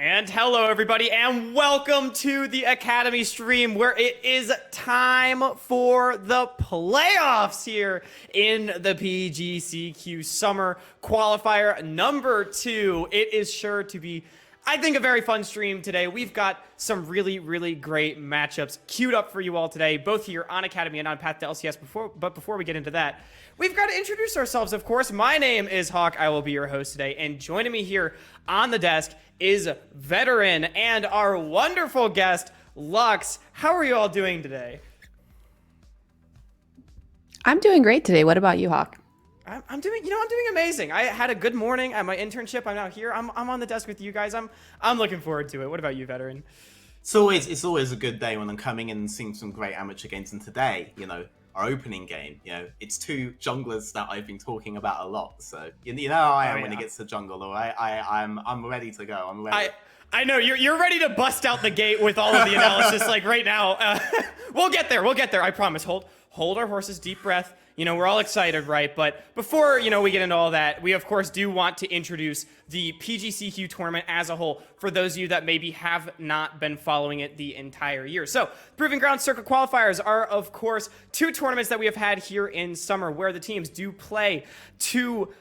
And hello, everybody, and welcome to the Academy stream, where it is time for the playoffs here in the PGCQ Summer Qualifier number 2. It is sure to be, I think, a very fun stream today. We've got some really great matchups queued up for you all today, both here on Academy and on Path to LCS. But before we get into that, we've got to introduce ourselves, of course. My name is Hawk. I will be your host today, and joining me here on the desk is Veteran and our wonderful guest, Lux. How are you all doing today? I'm doing great today. What about you, Hawk? I'm doing amazing. I had a good morning at my internship. I'm now here. I'm on the desk with you guys. I'm looking forward to it. What about you, Veteran? It's always a good day when I'm coming in and seeing some great amateur games. And today, our opening game, it's two junglers that I've been talking about a lot. So you know how I am when it gets to jungle. All right, I'm ready to go. I'm ready. I know you're ready to bust out the gate with all of the analysis like right now. We'll get there. I promise. Hold our horses. Deep breath. We're all excited, right? But before, we get into all that, we, of course, do want to introduce the PGCQ tournament as a whole for those of you that maybe have not been following it the entire year. So, Proving Ground Circuit Qualifiers are, of course, two tournaments that we have had here in summer where the teams do play to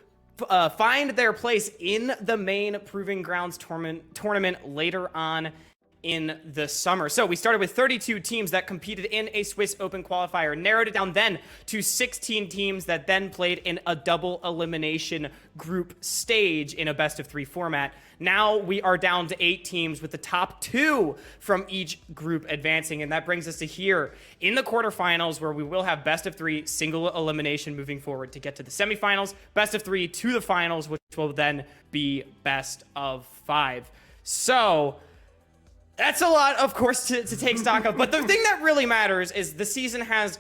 find their place in the main Proving Grounds tournament later on in the summer. So we started with 32 teams that competed in a Swiss Open qualifier, narrowed it down then to 16 teams that then played in a double elimination group stage in a best of 3 format. Now we are down to 8 teams with the top 2 from each group advancing, and that brings us to here in the quarterfinals, where we will have best of 3 single elimination moving forward to get to the semifinals, best of 3 to the finals, which will then be best of 5. So that's a lot, of course, to take stock of. But the thing that really matters is the season has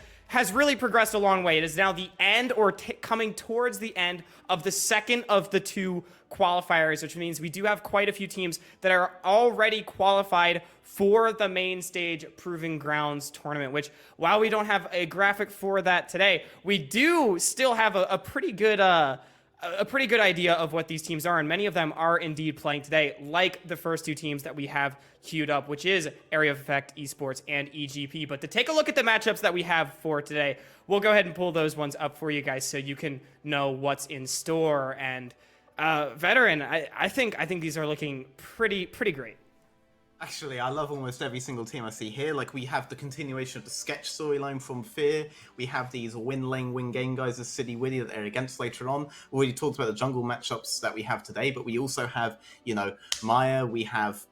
really progressed a long way. It is now the end, or coming towards the end, of the second of the 2 qualifiers, which means we do have quite a few teams that are already qualified for the main stage Proving Grounds tournament, which, while we don't have a graphic for that today, we do still have a pretty good idea of what these teams are, and many of them are indeed playing today, like the first 2 teams that we have queued up, which is Area of Effect, Esports, and EGP. But to take a look at the matchups that we have for today, we'll go ahead and pull those ones up for you guys so you can know what's in store. And Veteran, I think these are looking pretty great. Actually, I love almost every single team I see here. Like, we have the continuation of the sketch storyline from Fear. We have these win lane, win game guys as City Widdy that they're against later on. We already talked about the jungle matchups that we have today, but we also have, Maya. We have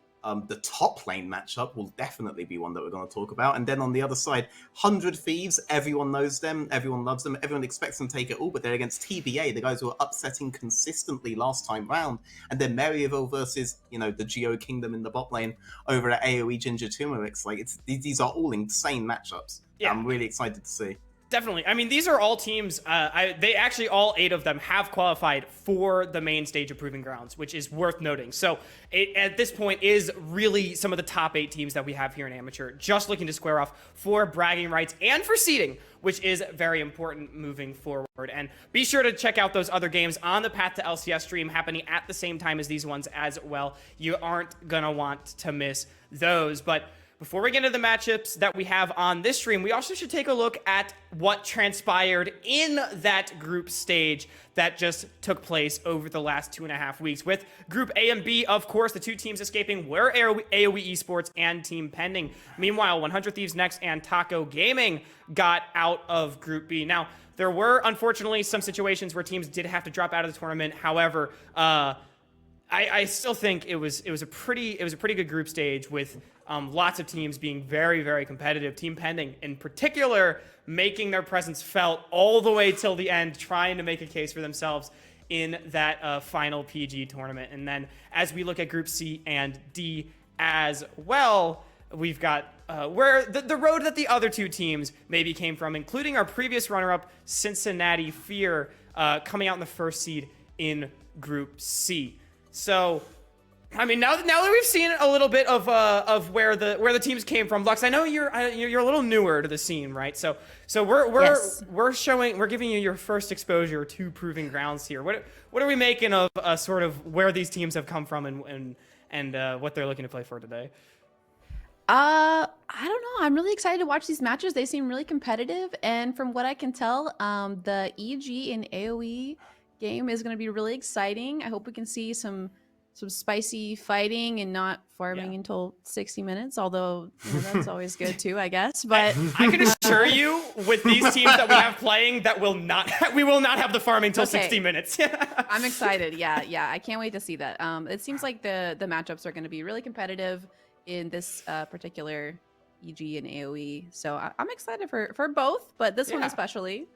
the top lane matchup will definitely be one that we're going to talk about. And then on the other side, 100 Thieves. Everyone knows them. Everyone loves them. Everyone expects them to take it all, but they're against TBA, the guys who are upsetting consistently last time round. And then Maryville versus, the Geo Kingdom in the bot lane over at AoE Ginger Turmerix. Like, these are all insane matchups. Yeah. I'm really excited to see. Definitely. I mean, these are all teams, they actually, all 8 of them have qualified for the main stage of Proving Grounds, which is worth noting. So it, at this point, is really some of the top 8 teams that we have here in Amateur, just looking to square off for bragging rights and for seeding, which is very important moving forward. And be sure to check out those other games on the Path to LCS stream happening at the same time as these ones as well. You aren't going to want to miss those. But before we get into the matchups that we have on this stream, we also should take a look at what transpired in that group stage that just took place over the last 2.5 weeks. With Group A and B, of course, the 2 teams escaping were AoE Esports and Team Pending. Meanwhile, 100 Thieves Next and Taco Gaming got out of Group B. Now, there were, unfortunately, some situations where teams did have to drop out of the tournament. However, I still think it was a pretty good group stage with lots of teams being very competitive. Team Pending, in particular, making their presence felt all the way till the end, trying to make a case for themselves in that final PG tournament. And then as we look at Group C and D as well, we've got where the road that the other 2 teams maybe came from, including our previous runner-up, Cincinnati Fear, coming out in the first seed in Group C. So, I mean, now that we've seen a little bit of where the teams came from, Lux, I know you're a little newer to the scene, right? So we're giving you your first exposure to Proving Grounds here. What are we making of sort of where these teams have come from and and what they're looking to play for today. I don't know. I'm really excited to watch these matches. They seem really competitive, and from what I can tell, the EG and AoE game is going to be really exciting. I hope we can see some spicy fighting and not farming until 60 minutes. Although that's always good too, I guess. But I can assure you, with these teams that we have playing, that we will not have the farming till 60 minutes. I'm excited. Yeah, I can't wait to see that. It seems like the matchups are going to be really competitive in this particular EG and AoE. So I'm excited for both, but this one especially.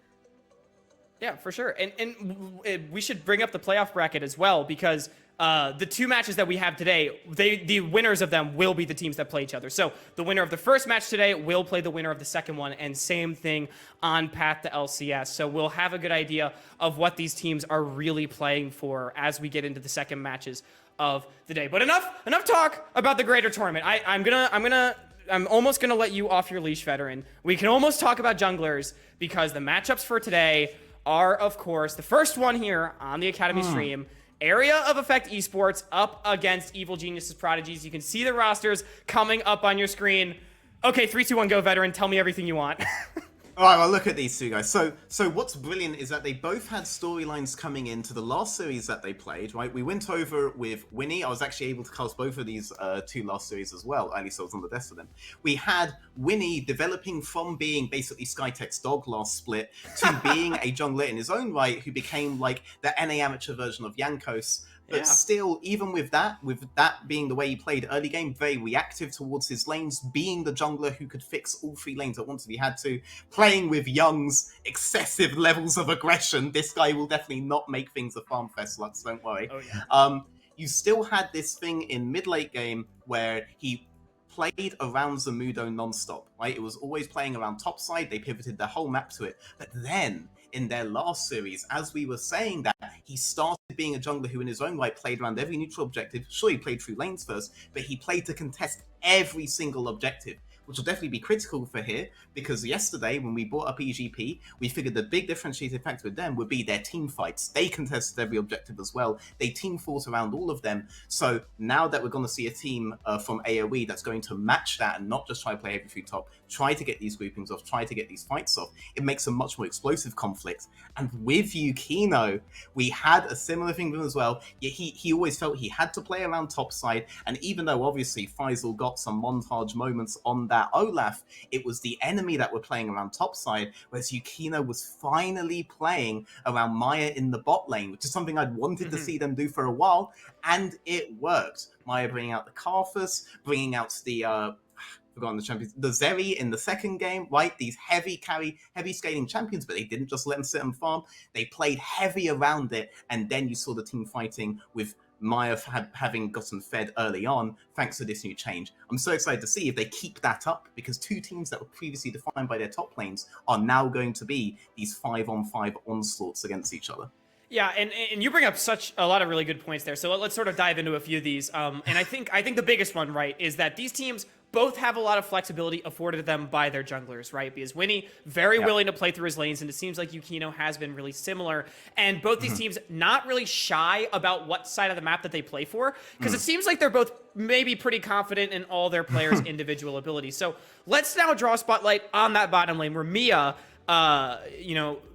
Yeah, for sure. And we should bring up the playoff bracket as well, because the two matches that we have today, the winners of them will be the teams that play each other. So the winner of the first match today will play the winner of the second one, and same thing on path to LCS. So we'll have a good idea of what these teams are really playing for as we get into the second matches of the day. But enough talk about the greater tournament. I'm almost gonna let you off your leash, veteran. We can almost talk about junglers, because the matchups for today are, of course, the first one here on the Academy stream. Area of Effect Esports up against Evil Geniuses Prodigies. You can see the rosters coming up on your screen. Okay, 3, 2, 1, go, veteran. Tell me everything you want. All right, well, look at these two guys. So what's brilliant is that they both had storylines coming into the last series that they played, right? We went over with Winnie. I was actually able to cast both of these two last series as well. At least I was on the desk for them. We had Winnie developing from being basically Skytech's dog last split to being a jungler in his own right, who became like the NA amateur version of Yankos. But still, even with that being the way he played early game, very reactive towards his lanes, being the jungler who could fix all 3 lanes at once if he had to, playing with Young's excessive levels of aggression, this guy will definitely not make things a farm fest, Lux, don't worry. Oh, yeah. You still had this thing in mid-late game where he played around Zamudo non-stop, right? It was always playing around top side. They pivoted their whole map to it. But then, in their last series, as we were saying that, he started being a jungler who in his own right played around every neutral objective. Sure, he played through lanes first, but he played to contest every single objective, which will definitely be critical for here, because yesterday, when we brought up EGP, we figured the big differentiating factor with them would be their team fights. They contested every objective as well. They team fought around all of them. So now that we're going to see a team from AoE that's going to match that and not just try to play every top, try to get these groupings off, try to get these fights off, it makes a much more explosive conflict. And with Yukino, we had a similar thing with him as well. He always felt he had to play around top side, and even though obviously Faisal got some montage moments on that Olaf, it was the enemy that were playing around top side, whereas Yukino was finally playing around Maya in the bot lane, which is something I'd wanted to see them do for a while, and it worked. Maya bringing out the Karthus, bringing out the forgotten the champions, the Zeri in the second game, right? These heavy scaling champions, but they didn't just let them sit and farm. They played heavy around it, and then you saw the team fighting with Maya having gotten fed early on thanks to this new change. I'm so excited to see if they keep that up, because two teams that were previously defined by their top lanes are now going to be these 5-on-5 onslaughts against each other. Yeah, and you bring up such a lot of really good points there. So let's sort of dive into a few of these. And I think the biggest one, right, is that these teams both have a lot of flexibility afforded them by their junglers, right? Because Winnie, very willing to play through his lanes, and it seems like Yukino has been really similar. And both these teams not really shy about what side of the map that they play for, because it seems like they're both maybe pretty confident in all their players' individual abilities. So let's now draw a spotlight on that bottom lane where Mia,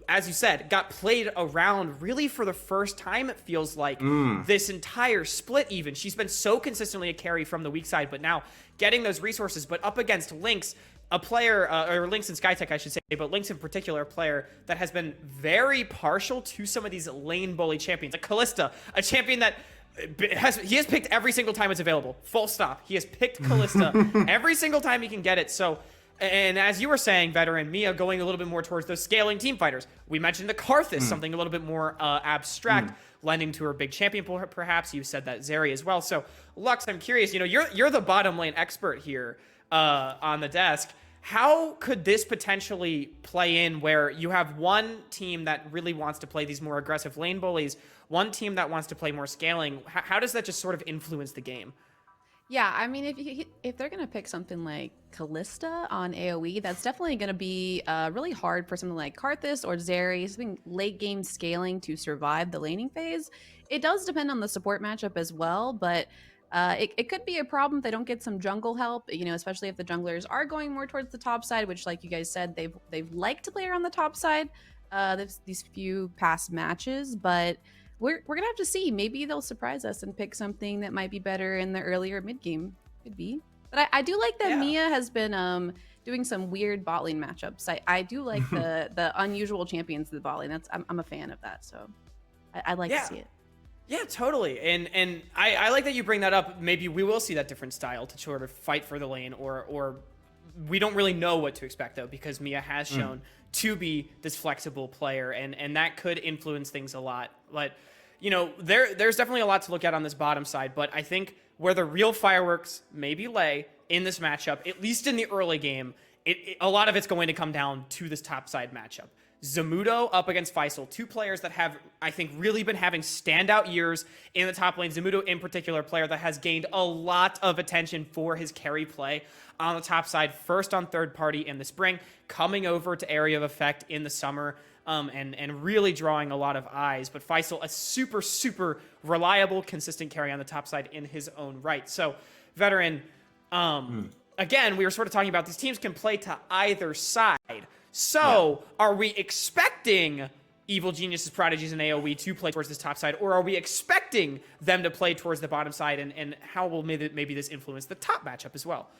as you said, got played around really for the first time, it feels like, this entire split even. She's been so consistently a carry from the weak side, but now getting those resources, but up against Lynx, a player, or Lynx and Skytech, I should say, but Lynx in particular, a player that has been very partial to some of these lane bully champions. A Kalista, a champion that he has picked every single time it's available. Full stop. He has picked Kalista every single time he can get it. So, and as you were saying, veteran, Mia going a little bit more towards those scaling team fighters. We mentioned the Karthus, something a little bit more abstract, lending to her big champion, perhaps. You said that Zeri as well. So, Lux, I'm curious, you're the bottom lane expert here on the desk. How could this potentially play in where you have one team that really wants to play these more aggressive lane bullies, one team that wants to play more scaling? How does that just sort of influence the game? Yeah, I mean, if they're gonna pick something like Kalista on AoE, that's definitely gonna be really hard for something like Karthus or Zeri, something late game scaling to survive the laning phase. It does depend on the support matchup as well, but It could be a problem if they don't get some jungle help, especially if the junglers are going more towards the top side, which, like you guys said, they've liked to play around the top side these few past matches. But we're gonna have to see. Maybe they'll surprise us and pick something that might be better in the earlier mid game. Could be. But I do like that Mia has been doing some weird bot lane matchups. I do like the unusual champions of the bot lane. I'm a fan of that. So I like to see it. Yeah, totally. And I like that you bring that up. Maybe we will see that different style to sort of fight for the lane, or we don't really know what to expect, though, because Mia has shown to be this flexible player, and that could influence things a lot. But, there's definitely a lot to look at on this bottom side, but I think where the real fireworks maybe lay in this matchup, at least in the early game, a lot of it's going to come down to this top side matchup. Zamudo up against Faisal, two players that have, I think, really been having standout years in the top lane. Zamudo in particular, a player that has gained a lot of attention for his carry play on the top side, first on third party in the spring, coming over to Area of Effect in the summer, and really drawing a lot of eyes. But Faisal, a super, super reliable, consistent carry on the top side in his own right. So, Veteran, again, we were sort of talking about these teams can play to either side. So, are we expecting Evil Geniuses, Prodigies, and AoE to play towards this top side, or are we expecting them to play towards the bottom side, and how will maybe this influence the top matchup as well?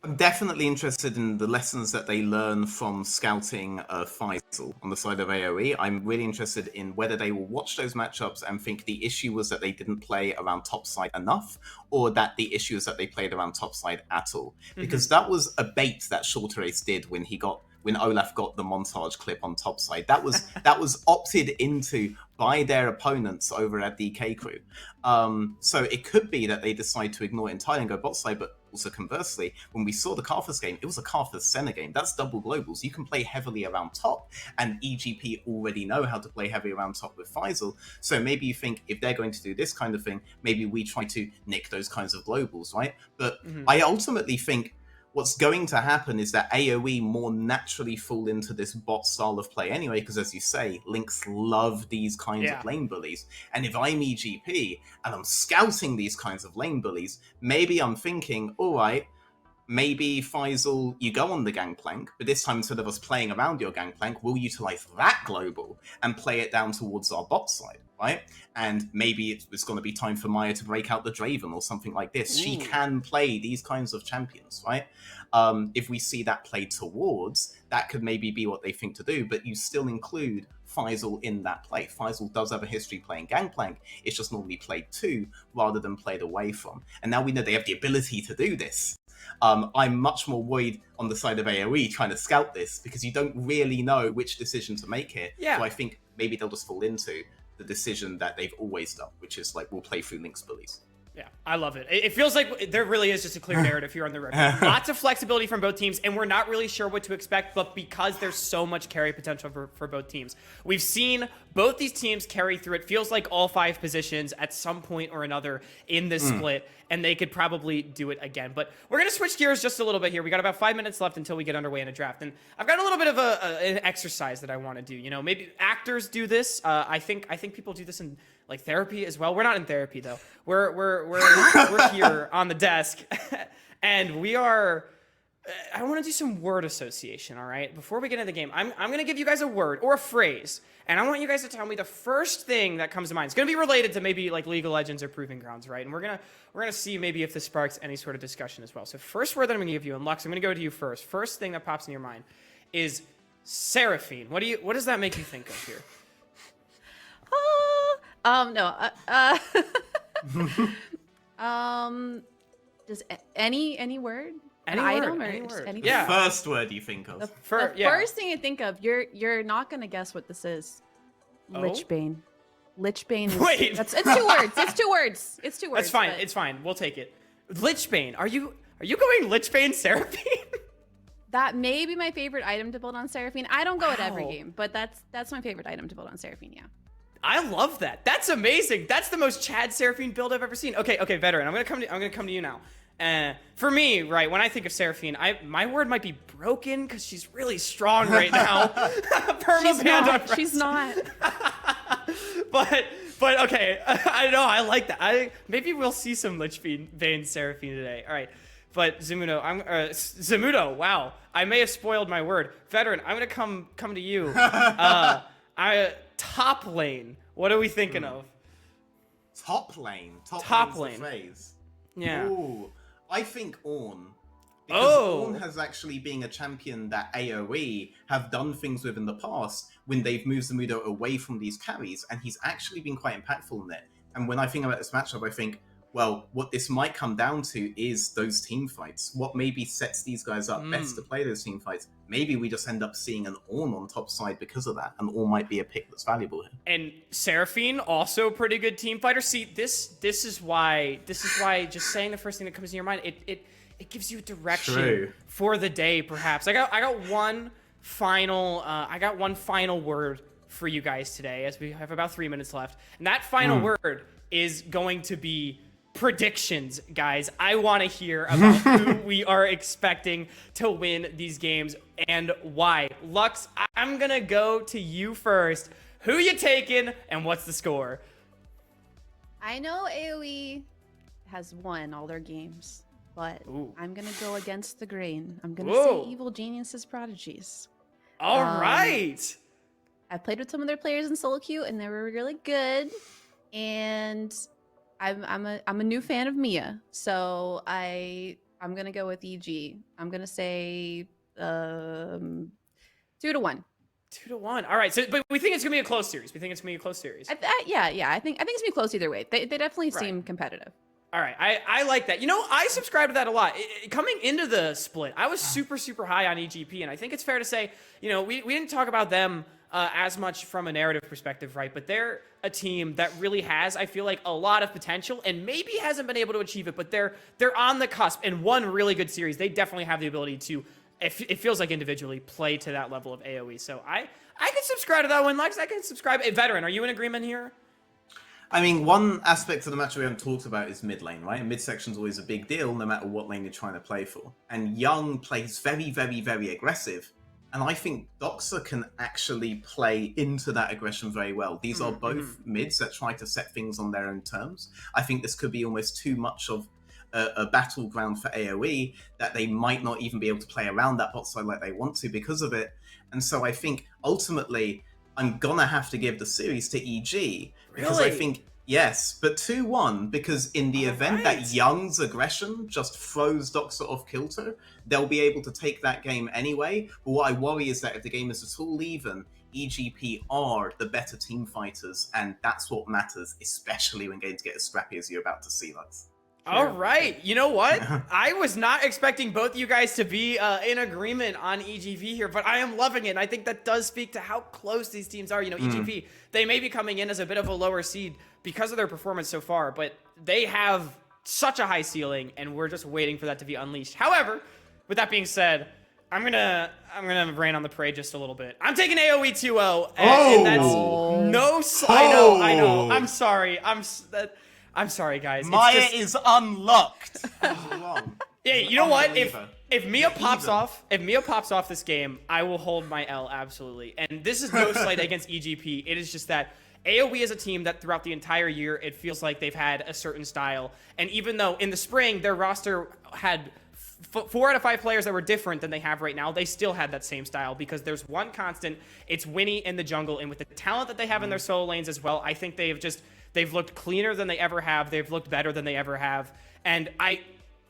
I'm definitely interested in the lessons that they learn from scouting Faisal on the side of AoE. I'm really interested in whether they will watch those matchups and think the issue was that they didn't play around top side enough, or that the issue is that they played around top side at all. Because that was a bait that Shorter Race did when Olaf got the montage clip on top side. That was opted into by their opponents over at DK Crew. So it could be that they decide to ignore it entirely and go bot side, but also conversely, when we saw the Karthus game, it was a Karthus Senna game. That's double globals. You can play heavily around top, and EGP already know how to play heavy around top with Faisal. So maybe you think if they're going to do this kind of thing, maybe we try to nick those kinds of globals, right? But I ultimately think what's going to happen is that AoE more naturally fall into this bot style of play anyway, because as you say, Lynx love these kinds of lane bullies. And if I'm EGP and I'm scouting these kinds of lane bullies, maybe I'm thinking, all right, maybe Faisal, you go on the gangplank, but this time instead of us playing around your gangplank, we'll utilize that global and play it down towards our bot side, right? And maybe it's going to be time for Maya to break out the Draven or something like this. She can play these kinds of champions, right? If we see that played towards, that could maybe be what they think to do, but you still include Faisal in that play. Faisal does have a history playing gangplank. It's just normally played to rather than played away from. And now we know they have the ability to do this. I'm much more worried on the side of AoE trying to scout this, because you don't really know which decision to make here. Yeah. So I think maybe they'll just fall into the decision that they've always done, which is like, we'll play through Lynx bullies. Yeah, I love it. It feels like there really is just a clear narrative here on the record. Lots of flexibility from both teams, and we're not really sure what to expect, but because there's so much carry potential for both teams. We've seen both these teams carry through. It feels like all 5 positions at some point or another in this split, and they could probably do it again. But we're going to switch gears just a little bit here. We got about 5 minutes left until we get underway in a draft, and I've got a little bit of an exercise that I want to do. Maybe actors do this. I think people do this in like therapy as well. We're not in therapy though. We're here on the desk, and we are. I want to do some word association. All right. Before we get into the game, I'm going to give you guys a word or a phrase, and I want you guys to tell me the first thing that comes to mind. It's going to be related to maybe like League of Legends or Proving Grounds, right? And we're gonna see maybe if this sparks any sort of discussion as well. So first word that I'm going to give you, and Lux, I'm going to go to you first. First thing that pops in your mind is Seraphine. What does that make you think of here? Just any word? Any An word, item or any just word. anything? Yeah. First word you think of. The Yeah. first thing you think of, you're not gonna guess what this is. Oh? Lichbane. Lichbane is, Wait. it's 2 words. It's 2 words. It's 2 words. That's fine. but- It's fine. We'll take it. Lichbane. Are you going Lichbane Seraphine? That may be my favorite item to build on Seraphine. I don't go at every Wow. game, but that's my favorite item to build on Seraphine, yeah. I love that. That's amazing. That's the most Chad Seraphine build I've ever seen. Okay, Veteran. I'm gonna come to you now. For me, right, when I think of Seraphine, my word might be broken because she's really strong right now. She's not. But But okay, I know, I like that. Maybe we'll see some Lich Bane Seraphine today. All right. But Zamudo, wow. I may have spoiled my word. Veteran, I'm gonna come to you. Top lane. What are we thinking of? Top lane. Top lane's lane. The phrase. Yeah. Ooh, I think Ornn. Because Oh. Ornn has actually been a champion that AoE have done things with in the past when they've moved Zamudo away from these carries, and he's actually been quite impactful in it. And when I think about this matchup, I think, well, what this might come down to is those team fights. What maybe sets these guys up best to play those team fights. Maybe we just end up seeing an Ornn on top side because of that, and Ornn might be a pick that's valuable here. And Seraphine, also a pretty good team fighter. See, this is why just saying the first thing that comes to your mind, it gives you a direction for the day, perhaps. I got one final word for you guys today, as we have about 3 minutes left. And that final word is going to be predictions, guys. I want to hear about who we are expecting to win these games and why. Lux, I'm going to go to you first. Who you taking and what's the score? I know AoE has won all their games, but I'm going to go against the grain. I'm going to say Evil Geniuses Prodigies. All right. I played with some of their players in solo queue, and they were really good. And I'm a new fan of Mia, so I'm gonna go with EG. I'm gonna say 2-1. 2-1. All right. So, but we think it's gonna be a close series. Yeah. I think it's gonna be close either way. They definitely seem competitive. All right, I like that. You know, I subscribe to that a lot. Coming into the split, I was super high on EGP, and I think it's fair to say, you know, we didn't talk about them as much from a narrative perspective, right? But they're a team that really has, I feel like, a lot of potential, and maybe hasn't been able to achieve it, but they're on the cusp. And one really good series, they definitely have the ability to, it feels like individually, play to that level of AoE. So I can subscribe to that one, Lex. I can subscribe. Hey, Veteran, are you in agreement here? I mean, one aspect of the match we haven't talked about is mid lane, right? And mid section's always a big deal, no matter what lane you're trying to play for. And Young plays very aggressive. And I think Doxa can actually play into that aggression very well. These are both mids that try to set things on their own terms. I think this could be almost too much of a battleground for AoE that they might not even be able to play around that bot side like they want to because of it. And so I think ultimately I'm gonna have to give the series to EG because I think yes, but 2-1 because in the event that Young's aggression just throws Doxa off kilter, they'll be able to take that game anyway. But what I worry is that if the game is at all even, EGP are the better team fighters, and that's what matters, especially when games get as scrappy as you're about to see, Lux. All right. You know what? I was not expecting both you guys to be in agreement on EGV here, but I am loving it. And I think that does speak to how close these teams are. You know, EGV, they may be coming in as a bit of a lower seed because of their performance so far, but they have such a high ceiling, and we're just waiting for that to be unleashed. However, with that being said, I'm gonna rain on the parade just a little bit. I'm taking AoE 2-0, and that's I know. I'm sorry. I'm sorry, guys. Maya is unlocked. Yeah, you know what? If Mia pops off this game, I will hold my L absolutely. And this is no slight against EGP. It is just that AoE is a team that throughout the entire year, it feels like they've had a certain style. And even though in the spring their roster had 4 out of 5 players that were different than they have right now, they still had that same style because there's one constant. It's Winnie in the jungle, and with the talent that they have in their solo lanes as well, I think they've looked cleaner than they ever have. They've looked better than they ever have. And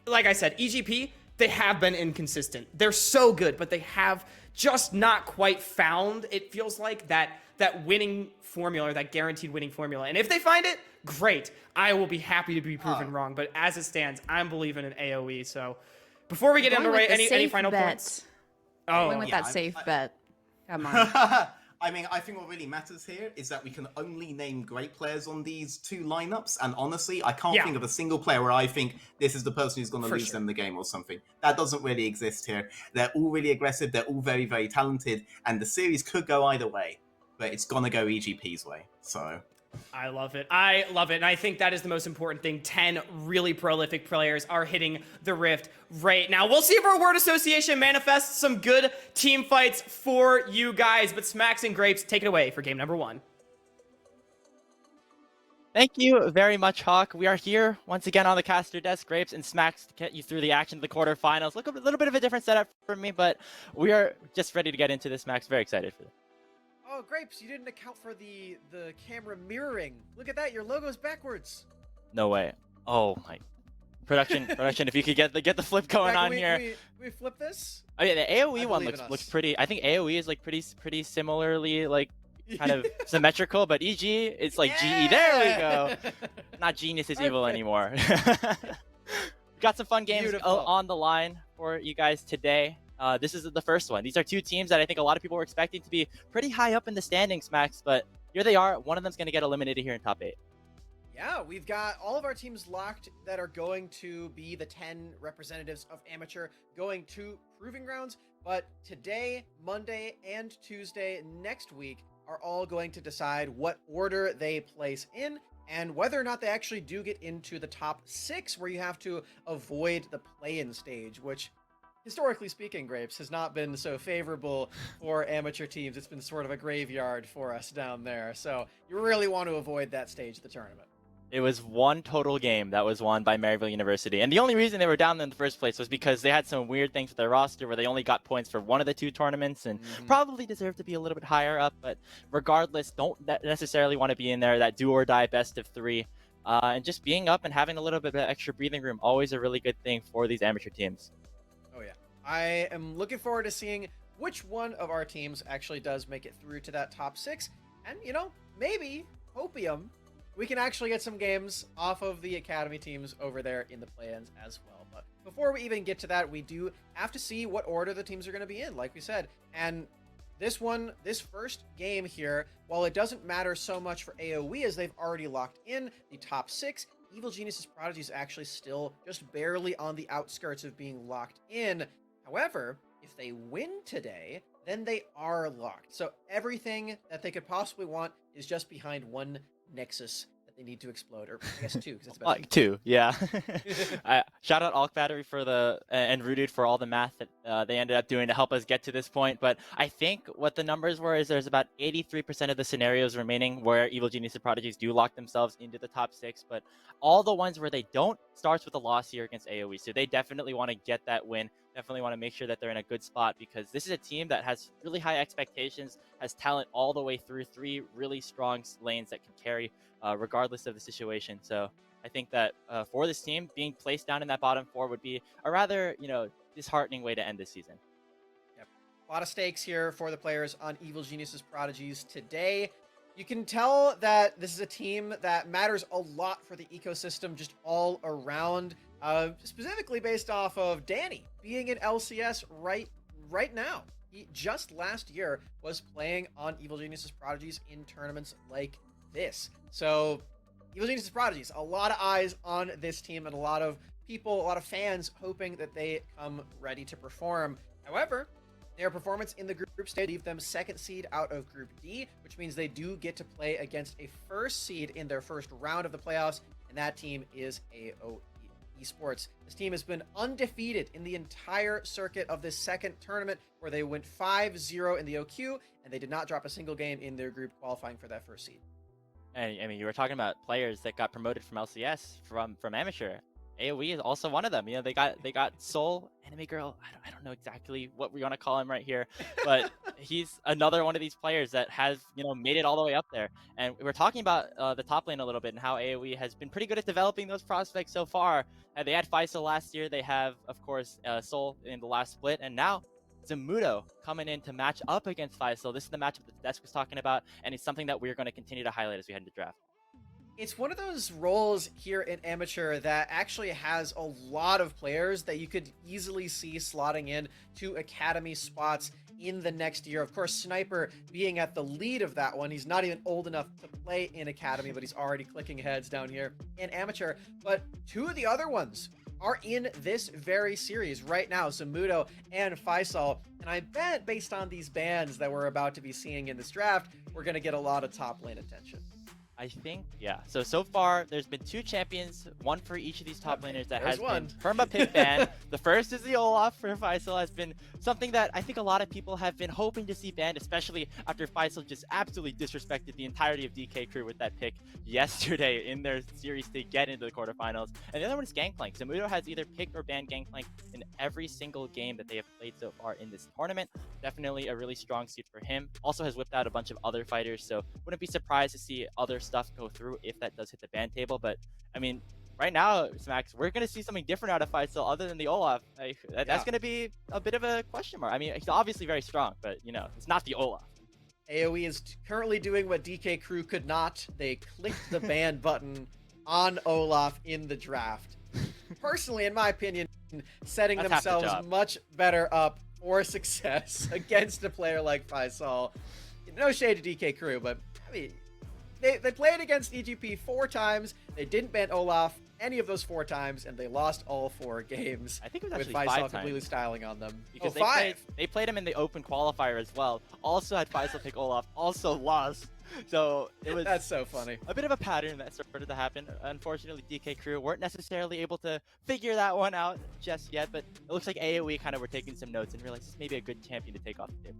like I said, EGP, they have been inconsistent. They're so good, but they have just not quite found, it feels like, that winning formula, that guaranteed winning formula. And if they find it, great. I will be happy to be proven wrong. But as it stands, I'm believing in AoE. So before we get into any final points. Going with that safe bet. Come on. I mean, I think what really matters here is that we can only name great players on these two lineups, and honestly, I can't think of a single player where I think this is the person who's going to lose them the game or something. That doesn't really exist here. They're all really aggressive, they're all very talented, and the series could go either way, but it's going to go EGP's way, so... I love it. I love it. And I think that is the most important thing. 10 really prolific players are hitting the Rift right now. We'll see if our word association manifests some good team fights for you guys. But Smacks and Grapes, take it away for game number 1. Thank you very much, Hawk. We are here once again on the caster desk, Grapes and Smacks, to get you through the action of the quarterfinals. Look, a little bit of a different setup for me, but we are just ready to get into this, Max. Very excited for this. Oh, Grapes, you didn't account for the camera mirroring. Look at that, your logo's backwards. No way. Oh my. Production, if you could get the flip going on here. Can we flip this? Oh yeah, the AOE I one believe in looks us. pretty. I think AOE is like pretty similarly like kind of symmetrical, but EG it's like GE. There we go. Not genius is evil Perfect. anymore. Got some fun games Beautiful. on the line for you guys today. This is the first one. These are two teams that I think a lot of people were expecting to be pretty high up in the standings, Max, but here they are. One of them's going to get eliminated here in top 8. Yeah, we've got all of our teams locked that are going to be the 10 representatives of Amateur going to Proving Grounds, but today, Monday, and Tuesday next week are all going to decide what order they place in and whether or not they actually do get into the top 6, where you have to avoid the play-in stage, which, historically speaking, Grapes, has not been so favorable for amateur teams. It's been sort of a graveyard for us down there, so you really want to avoid that stage of the tournament. It was one total game that was won by Maryville University. And the only reason they were down there in the first place was because they had some weird things with their roster where they only got points for one of the 2 tournaments and probably deserved to be a little bit higher up. But regardless, don't necessarily want to be in there. That do or die best of 3. And just being up and having a little bit of extra breathing room, always a really good thing for these amateur teams. Oh, yeah. I am looking forward to seeing which one of our teams actually does make it through to that top 6. And, you know, maybe, hopium, we can actually get some games off of the academy teams over there in the play-ins as well. But before we even get to that, we do have to see what order the teams are going to be in, like we said. And this first game here, while it doesn't matter so much for AoE as they've already locked in the top 6, Evil Genius's Prodigies actually still just barely on the outskirts of being locked in. However, if they win today, then they are locked. So everything that they could possibly want is just behind one Nexus that they need to explode, or I guess 2, because it's about Like 2, yeah. Shout out Alk Battery for and Rooted for all the math that they ended up doing to help us get to this point. But I think what the numbers were is there's about 83% of the scenarios remaining where Evil Genius and Prodigies do lock themselves into the top 6, but all the ones where they don't starts with a loss here against AoE. So they definitely want to get that win. Definitely want to make sure that they're in a good spot, because this is a team that has really high expectations, has talent all the way through, 3 really strong lanes that can carry regardless of the situation. So I think that for this team, being placed down in that bottom 4 would be a rather, disheartening way to end this season. Yep. A lot of stakes here for the players on Evil Genius's Prodigies today. You can tell that this is a team that matters a lot for the ecosystem just all around, specifically based off of Danny being in LCS right now. He just last year was playing on Evil Genius's Prodigies in tournaments like this. So Evil Genius's Prodigies, a lot of eyes on this team and a lot of people, a lot of fans hoping that they come ready to perform. However, their performance in the group stage leave them 2nd seed out of Group D, which means they do get to play against a 1st seed in their first round of the playoffs, and that team is AOE Esports. This team has been undefeated in the entire circuit of this 2nd tournament, where they went 5-0 in the OQ, and they did not drop a single game in their group qualifying for that 1st seed. And I mean, you were talking about players that got promoted from LCS from amateur. AoE is also one of them. They got Soul, Anime Girl. I don't know exactly what we want to call him right here, but he's another one of these players that has made it all the way up there. And we were talking about the top lane a little bit and how AoE has been pretty good at developing those prospects so far. They had Faisal last year. They have, of course, Soul in the last split, and now Zamudo coming in to match up against Faisal. This is the matchup that the desk was talking about, and it's something that we're going to continue to highlight as we head into draft. It's one of those roles here in Amateur that actually has a lot of players that you could easily see slotting in to academy spots in the next year. Of course, Sniper being at the lead of that one. He's not even old enough to play in academy, but he's already clicking heads down here in Amateur. But 2 of the other ones are in this very series right now, Zamudo and Faisal. And I bet based on these bans that we're about to be seeing in this draft, we're going to get a lot of top lane attention. I think, yeah. So far, there's been 2 champions, one for each of these top laners that There's has one. been perma pick banned. The first is the Olaf for Faisal, has been something that I think a lot of people have been hoping to see banned, especially after Faisal just absolutely disrespected the entirety of DK crew with that pick yesterday in their series to get into the quarterfinals. And the other one is Gangplank. Zamudo has either picked or banned Gangplank in every single game that they have played so far in this tournament. Definitely a really strong suit for him. Also has whipped out a bunch of other fighters, so wouldn't be surprised to see other stuff go through if that does hit the ban table. But I mean, right now, Smax, we're going to see something different out of Faisal other than the Olaf. That's going to be a bit of a question mark. I mean, he's obviously very strong, but you know, it's not the Olaf. AoE is currently doing what DK crew could not. They clicked the ban button on Olaf in the draft. Personally, in my opinion, setting That's half the themselves job. much better up for success against a player like Faisal. No shade to DK crew, but I mean, they played against EGP 4 times. They didn't ban Olaf any of those 4 times, and they lost all 4 games. I think it was with actually 5 Faisal times. completely styling on them. Because Oh, 5. they played him in the open qualifier as well. Also had Faisal pick Olaf, also lost. So it was That's so funny. a bit of a pattern that started to happen. Unfortunately, DK crew weren't necessarily able to figure that one out just yet, but it looks like AoE kind of were taking some notes and realized this may be a good champion to take off the table.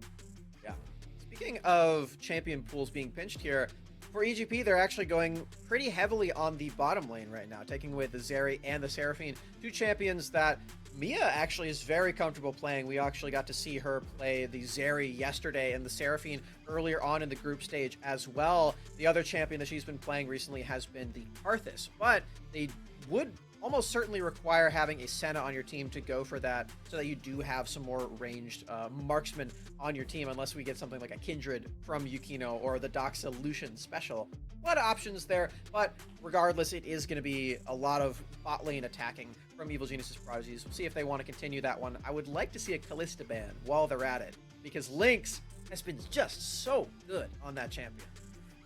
Yeah. Speaking of champion pools being pinched here, for EGP, they're actually going pretty heavily on the bottom lane right now, taking away the Zeri and the Seraphine, 2 champions that Mia actually is very comfortable playing. We actually got to see her play the Zeri yesterday and the Seraphine earlier on in the group stage as well. The other champion that she's been playing recently has been the Arthas, but they would almost certainly require having a Senna on your team to go for that, so that you do have some more ranged marksmen on your team, unless we get something like a Kindred from Yukino or the Doxa Lucian special. A lot of options there, but regardless, it is going to be a lot of bot lane attacking from Evil Genius's Prodigies. We'll see if they want to continue that one. I would like to see a Callista ban while they're at it, because Lynx has been just so good on that champion.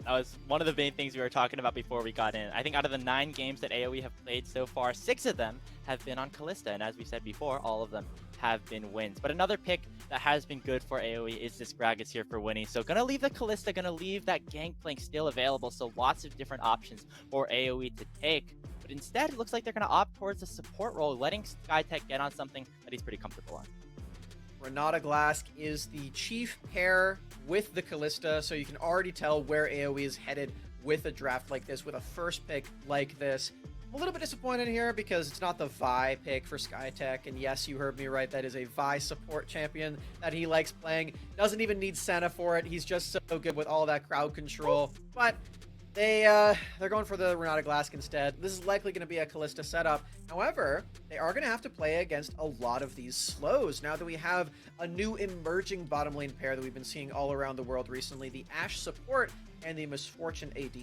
That was one of the main things we were talking about before we got in. I think out of the 9 games that AoE have played so far, 6 of them have been on Callista, and as we said before, all of them have been wins. But another pick that has been good for AoE is this Gragas here for Winnie. So gonna leave the Callista, gonna leave that Gangplank still available, so lots of different options for AoE to take. But instead, it looks like they're gonna opt towards the support role, letting Skytech get on something that he's pretty comfortable on. Renata Glask is the chief pair with the Callista, so you can already tell where AoE is headed with a draft like this, with a first pick like this. I'm a little bit disappointed here because it's not the Vi pick for Skytech, and yes, you heard me right, that is a Vi support champion that he likes playing. Doesn't even need Senna for it, he's just so good with all that crowd control. But they're going for the Renata Glask instead. This is likely going to be a Callista setup. However, they are going to have to play against a lot of these slows now that we have a new emerging bottom lane pair that we've been seeing all around the world recently, the Ashe support and the Misfortune AD.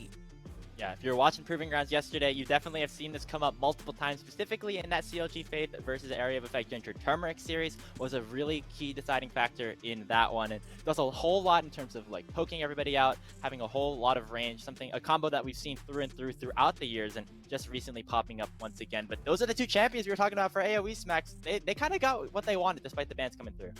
Yeah, if you were watching Proving Grounds yesterday, you definitely have seen this come up multiple times, specifically in that CLG Faith versus Area of Effect Ginger Turmeric series was a really key deciding factor in that one. And it does a whole lot in terms of like poking everybody out, having a whole lot of range, a combo that we've seen through and through throughout the years and just recently popping up once again. But those are the 2 champions we were talking about for AoE Smacks. They kind of got what they wanted despite the bans coming through.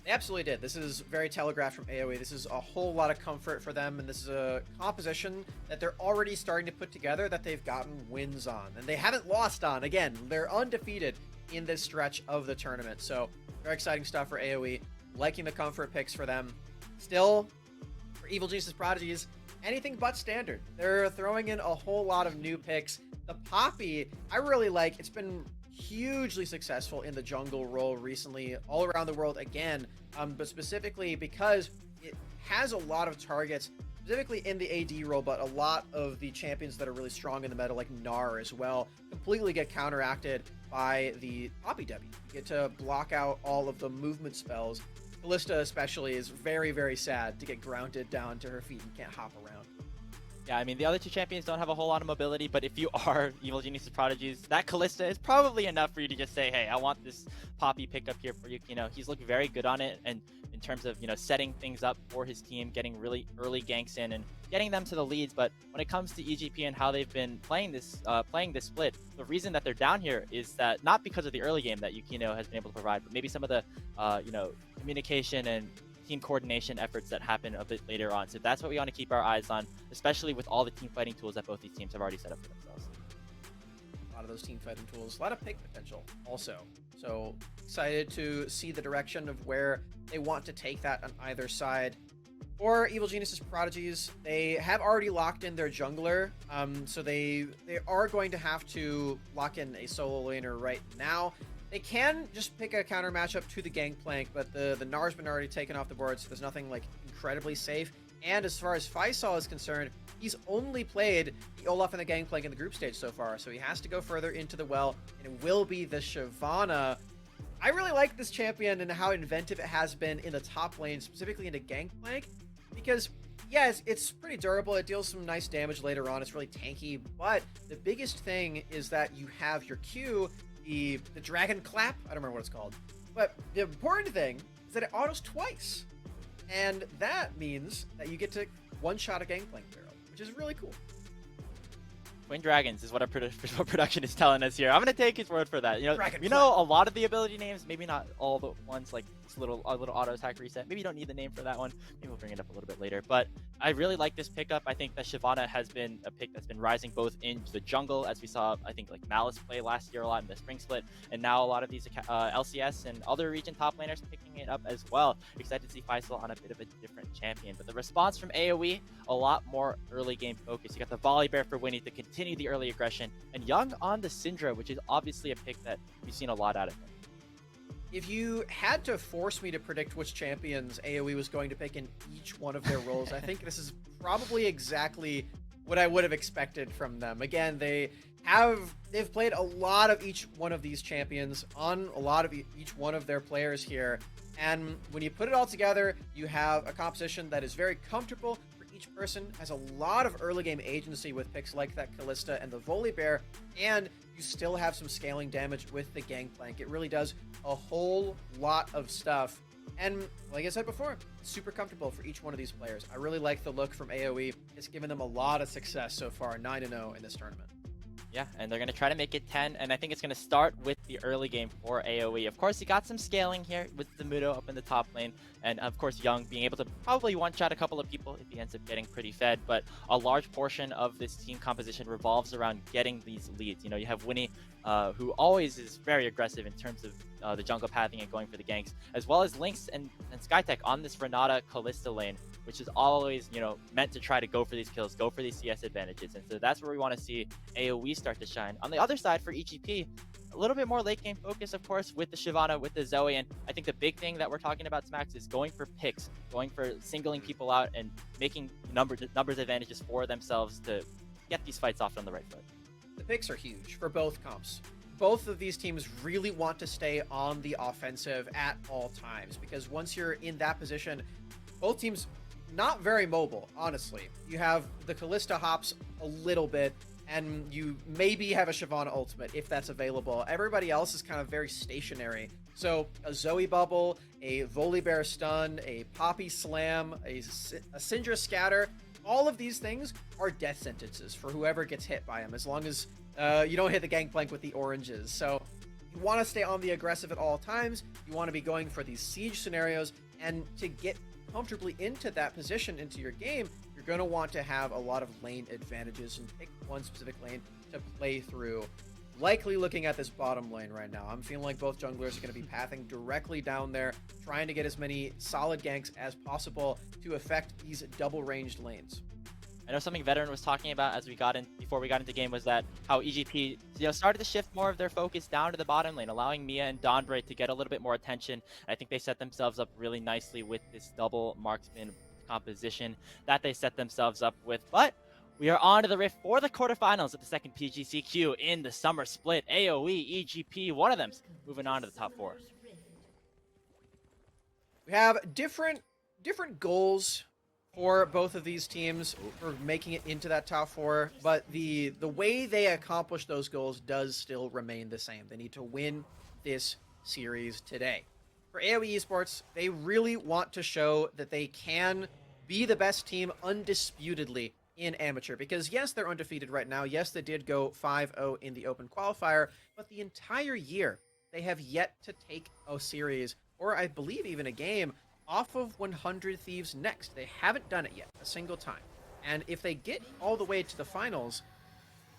They absolutely did. This is very telegraphed from AoE. This is a whole lot of comfort for them, and this is a composition that they're already starting to put together that they've gotten wins on. And they haven't lost on. Again, they're undefeated in this stretch of the tournament. So, very exciting stuff for AoE. Liking the comfort picks for them. Still, for Evil Genius's Prodigies, anything but standard. They're throwing in a whole lot of new picks. The Poppy, I really like. It's been hugely successful in the jungle role recently all around the world again, but specifically because it has a lot of targets, specifically in the AD role, but a lot of the champions that are really strong in the meta, like Gnar as well, completely get counteracted by the Poppy W. You get to block out all of the movement spells. Callista especially is very, very sad to get grounded down to her feet and can't hop around. Yeah, I mean, the other 2 champions don't have a whole lot of mobility, but if you are Evil Genius's Prodigies, that Callista is probably enough for you to just say, hey, I want this Poppy pickup here for you. You know, he's looked very good on it, and in terms of, you know, setting things up for his team, getting really early ganks in and getting them to the leads. But when it comes to EGP and how they've been playing this split, the reason that they're down here is that not because of the early game that Yukino has been able to provide, but maybe some of the, you know, communication and team coordination efforts that happen a bit later on. So that's what we want to keep our eyes on, especially with all the team fighting tools that both these teams have already set up for themselves. A lot of those team fighting tools, a lot of pick potential also. So excited to see the direction of where they want to take that on either side. For Evil Genius's Prodigies, they have already locked in their jungler, so they are going to have to lock in a solo laner right now. They can just pick a counter matchup to the Gangplank, but the Gnar's been already taken off the board, so there's nothing like incredibly safe. And as far as Faisal is concerned, he's only played the Olaf and the Gangplank in the group stage so far, so he has to go further into the well, and it will be the Shyvana. I really like this champion and how inventive it has been in the top lane, specifically into Gangplank, because yes, it's pretty durable. It deals some nice damage later on. It's really tanky, but the biggest thing is that you have your Q, the Dragon Clap. I don't remember what it's called, but the important thing is that it autos twice, and that means that you get to one-shot a Gangplank barrel, which is really cool. Twin Dragons is what our what production is telling us here. I'm gonna take his word for that. You know, Dragon we know a lot of the ability names, maybe not all the ones like this little auto attack reset. Maybe you don't need the name for that one. Maybe we'll bring it up a little bit later. But I really like this pickup. I think that Shyvana has been a pick that's been rising both in the jungle, as we saw, I think like Malice play last year a lot in the spring split, and now a lot of these LCS and other region top laners picking it up as well. Excited to see Faisal on a bit of a different champion. But the response from AoE, a lot more early game focus. You got the Volley Bear for Winnie to continue the early aggression, and Young on the Syndra, which is obviously a pick that we've seen a lot out of him. If you had to force me to predict which champions AoE was going to pick in each one of their roles, I think this is probably exactly what I would have expected from them. Again, they've played a lot of each one of these champions on a lot of each one of their players here. And when you put it all together, you have a composition that is very comfortable for each person, has a lot of early game agency with picks like that Kalista and the Volley Bear, and you still have some scaling damage with the Gangplank. It really does a whole lot of stuff. And like I said before, super comfortable for each one of these players. I really like the look from AoE. It's given them a lot of success so far, 9-0 in this tournament. Yeah, and they're going to try to make it 10, and I think it's going to start with the early game for AoE. Of course, he got some scaling here with Zamudo up in the top lane, and of course, Young being able to probably one-shot a couple of people if he ends up getting pretty fed, but a large portion of this team composition revolves around getting these leads. You know, you have Winnie, who always is very aggressive in terms of the jungle pathing and going for the ganks, as well as Lynx and Skytech on this Renata Kalista lane, which is always, you know, meant to try to go for these kills, go for these CS advantages. And so that's where we want to see AoE start to shine. On the other side for EGP, a little bit more late game focus, of course, with the Shyvana, with the Zoe. And I think the big thing that we're talking about, Smax, is going for picks, going for singling people out and making numbers advantages for themselves to get these fights off on the right foot. The picks are huge for both comps. Both of these teams really want to stay on the offensive at all times, because once you're in that position, both teams not very mobile, honestly. You have the Kalista hops a little bit, and you maybe have a Shyvana ultimate if that's available. Everybody else is kind of very stationary. So a Zoe bubble, a Volley Bear stun, a Poppy slam, a Syndra scatter, all of these things are death sentences for whoever gets hit by them, as long as you don't hit the Gangplank with the oranges. So you want to stay on the aggressive at all times. You want to be going for these siege scenarios, and to get comfortably into that position, into your game, you're going to want to have a lot of lane advantages and pick one specific lane to play through. Likely looking at this bottom lane right now, I'm feeling like both junglers are going to be pathing directly down there, trying to get as many solid ganks as possible to affect these double ranged lanes. I know something Veteran was talking about as before we got into game was that how EGP, you know, started to shift more of their focus down to the bottom lane, allowing Mia and Dawnbray to get a little bit more attention. And I think they set themselves up really nicely with this double marksman composition that they set themselves up with. But we are on to the Rift for the quarterfinals of the second PGCQ in the summer split. AoE, EGP, one of them's moving on to the top four. We have different goals for both of these teams for making it into that top four, but the way they accomplish those goals does still remain the same. They need to win this series today. For AoE Esports, they really want to show that they can be the best team undisputedly in Amateur, because yes, they're undefeated right now. Yes, they did go 5-0 in the Open Qualifier, but the entire year they have yet to take a series, or I believe even a game, off of 100 Thieves next. They haven't done it yet, a single time. And if they get all the way to the finals,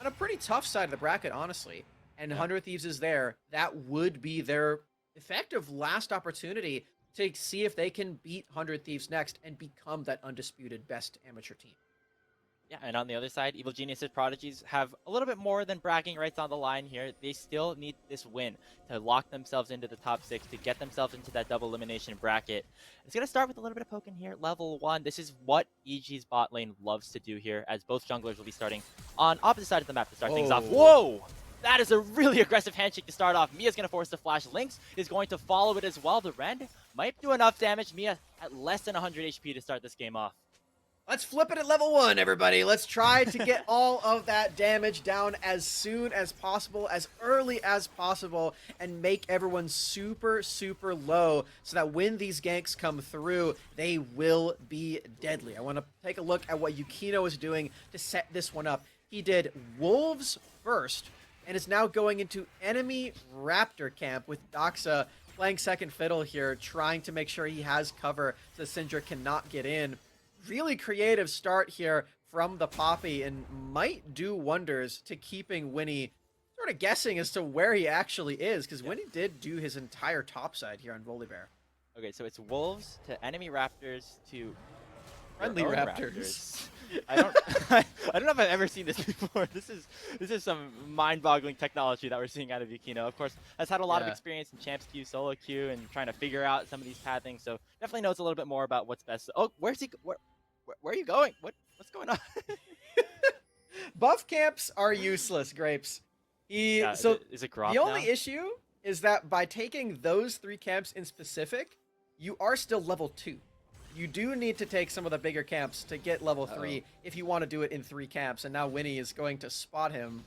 on a pretty tough side of the bracket, honestly, and 100 Thieves is there, that would be their effective last opportunity to see if they can beat 100 Thieves next and become that undisputed best amateur team. Yeah, and on the other side, Evil Geniuses Prodigies have a little bit more than bragging rights on the line here. They still need this win to lock themselves into the top 6, to get themselves into that double elimination bracket. It's going to start with a little bit of poking here. Level 1, this is what EG's bot lane loves to do here, as both junglers will be starting on opposite sides of the map to start things off. Whoa! That is a really aggressive handshake to start off. Mia's going to force the flash. Lynx is going to follow it as well. The Rend might do enough damage. Mia at less than 100 HP to start this game off. Let's flip it at level 1, everybody. Let's try to get all of that damage down as soon as possible, as early as possible, and make everyone super, super low so that when these ganks come through, they will be deadly. I want to take a look at what Yukino is doing to set this one up. He did Wolves first, and is now going into enemy Raptor camp with Doxa playing second fiddle here, trying to make sure he has cover so Syndra cannot get in. Really creative start here from the Poppy, and might do wonders to keeping Winnie sort of guessing as to where he actually is, because Winnie did do his entire top side here on Volibear. Okay, so it's Wolves to enemy Raptors to Friendly your own Raptors. I don't I don't know if I've ever seen this before. This is some mind-boggling technology that we're seeing out of Yukino. Of course, has had a lot of experience in Champs Queue, Solo Queue, and trying to figure out some of these pathings. So definitely knows a little bit more about what's best. Oh, where's he? Where are you going? What's going on? Buff camps are useless, Grapes. Is it Grop the only now? issue is that by taking those 3 camps in specific, you are still level 2. You do need to take some of the bigger camps to get level 3 if you want to do it in 3 camps. And now Winnie is going to spot him.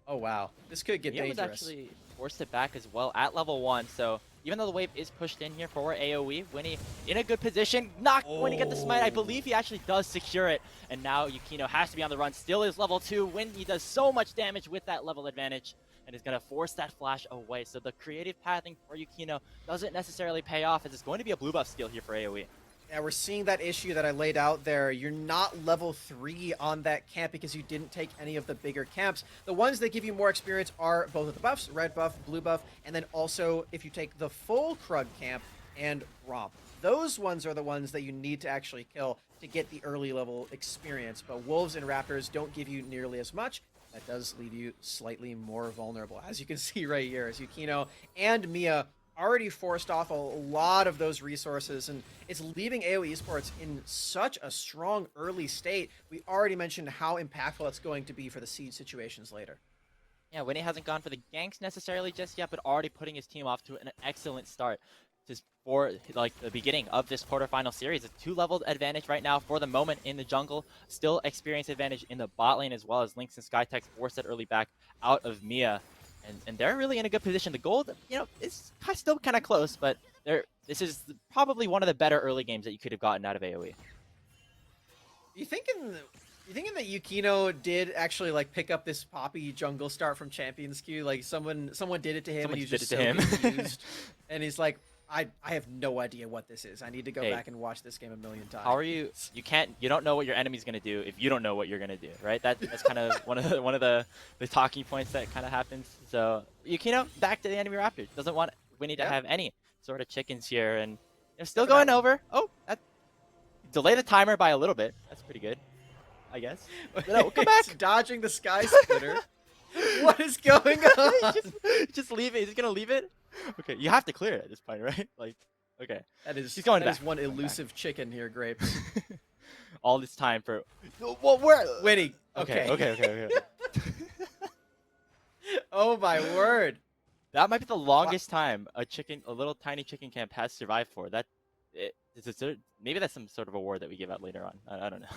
Oh, wow. This could get dangerous. Was actually forced it back as well at level 1. So even though the wave is pushed in here for AoE, Winnie in a good position. Not going to get the smite. I believe he actually does secure it. And now Yukino has to be on the run. Still is level 2. Winnie does so much damage with that level advantage, and is going to force that flash away. So the creative pathing for Yukino doesn't necessarily pay off, as it's going to be a blue buff steal here for AoE. Yeah, we're seeing that issue that I laid out there. You're not level 3 on that camp because you didn't take any of the bigger camps. The ones that give you more experience are both of the buffs, red buff, blue buff, and then also if you take the full Krug camp and Romp. Those ones are the ones that you need to actually kill to get the early level experience. But Wolves and Raptors don't give you nearly as much. That does leave you slightly more vulnerable. As you can see right here, as Yukino and Mia already forced off a lot of those resources, and it's leaving AoE Esports in such a strong early state. We already mentioned how impactful it's going to be for the siege situations later. Yeah, Winnie hasn't gone for the ganks necessarily just yet, but already putting his team off to an excellent start just for like the beginning of this quarterfinal series. A 2-leveled advantage right now for the moment in the jungle. Still experience advantage in the bot lane, as well as Lynx and Skytex forced that early back out of Mia. And they're really in a good position. The gold, is still kind of close, but this is probably one of the better early games that you could have gotten out of AoE. You thinking that Yukino did actually like pick up this Poppy jungle start from Champions Queue? Like someone did it to him, and he's just so confused. And he's like, I have no idea what this is. I need to go back and watch this game a million times. How are you? You don't know what your enemy's gonna do if you don't know what you're gonna do, right? That's kind of one of the talking points that kind of happens. So Yukino back to the enemy Raptor. Doesn't want Winnie to have any sort of chickens here, and they're still going over. Oh, that delay the timer by a little bit. That's pretty good, I guess. No, come back. Dodging the sky splitter. What is going on? just leave it. He's gonna leave it. Okay, you have to clear it at this point, right? Like, okay. He's going that back. is one elusive chicken here, Grapes. All this time for where? Winnie. Okay. Oh my word. That might be the longest time a little tiny chicken camp has survived for. Maybe that's some sort of award that we give out later on. I don't know.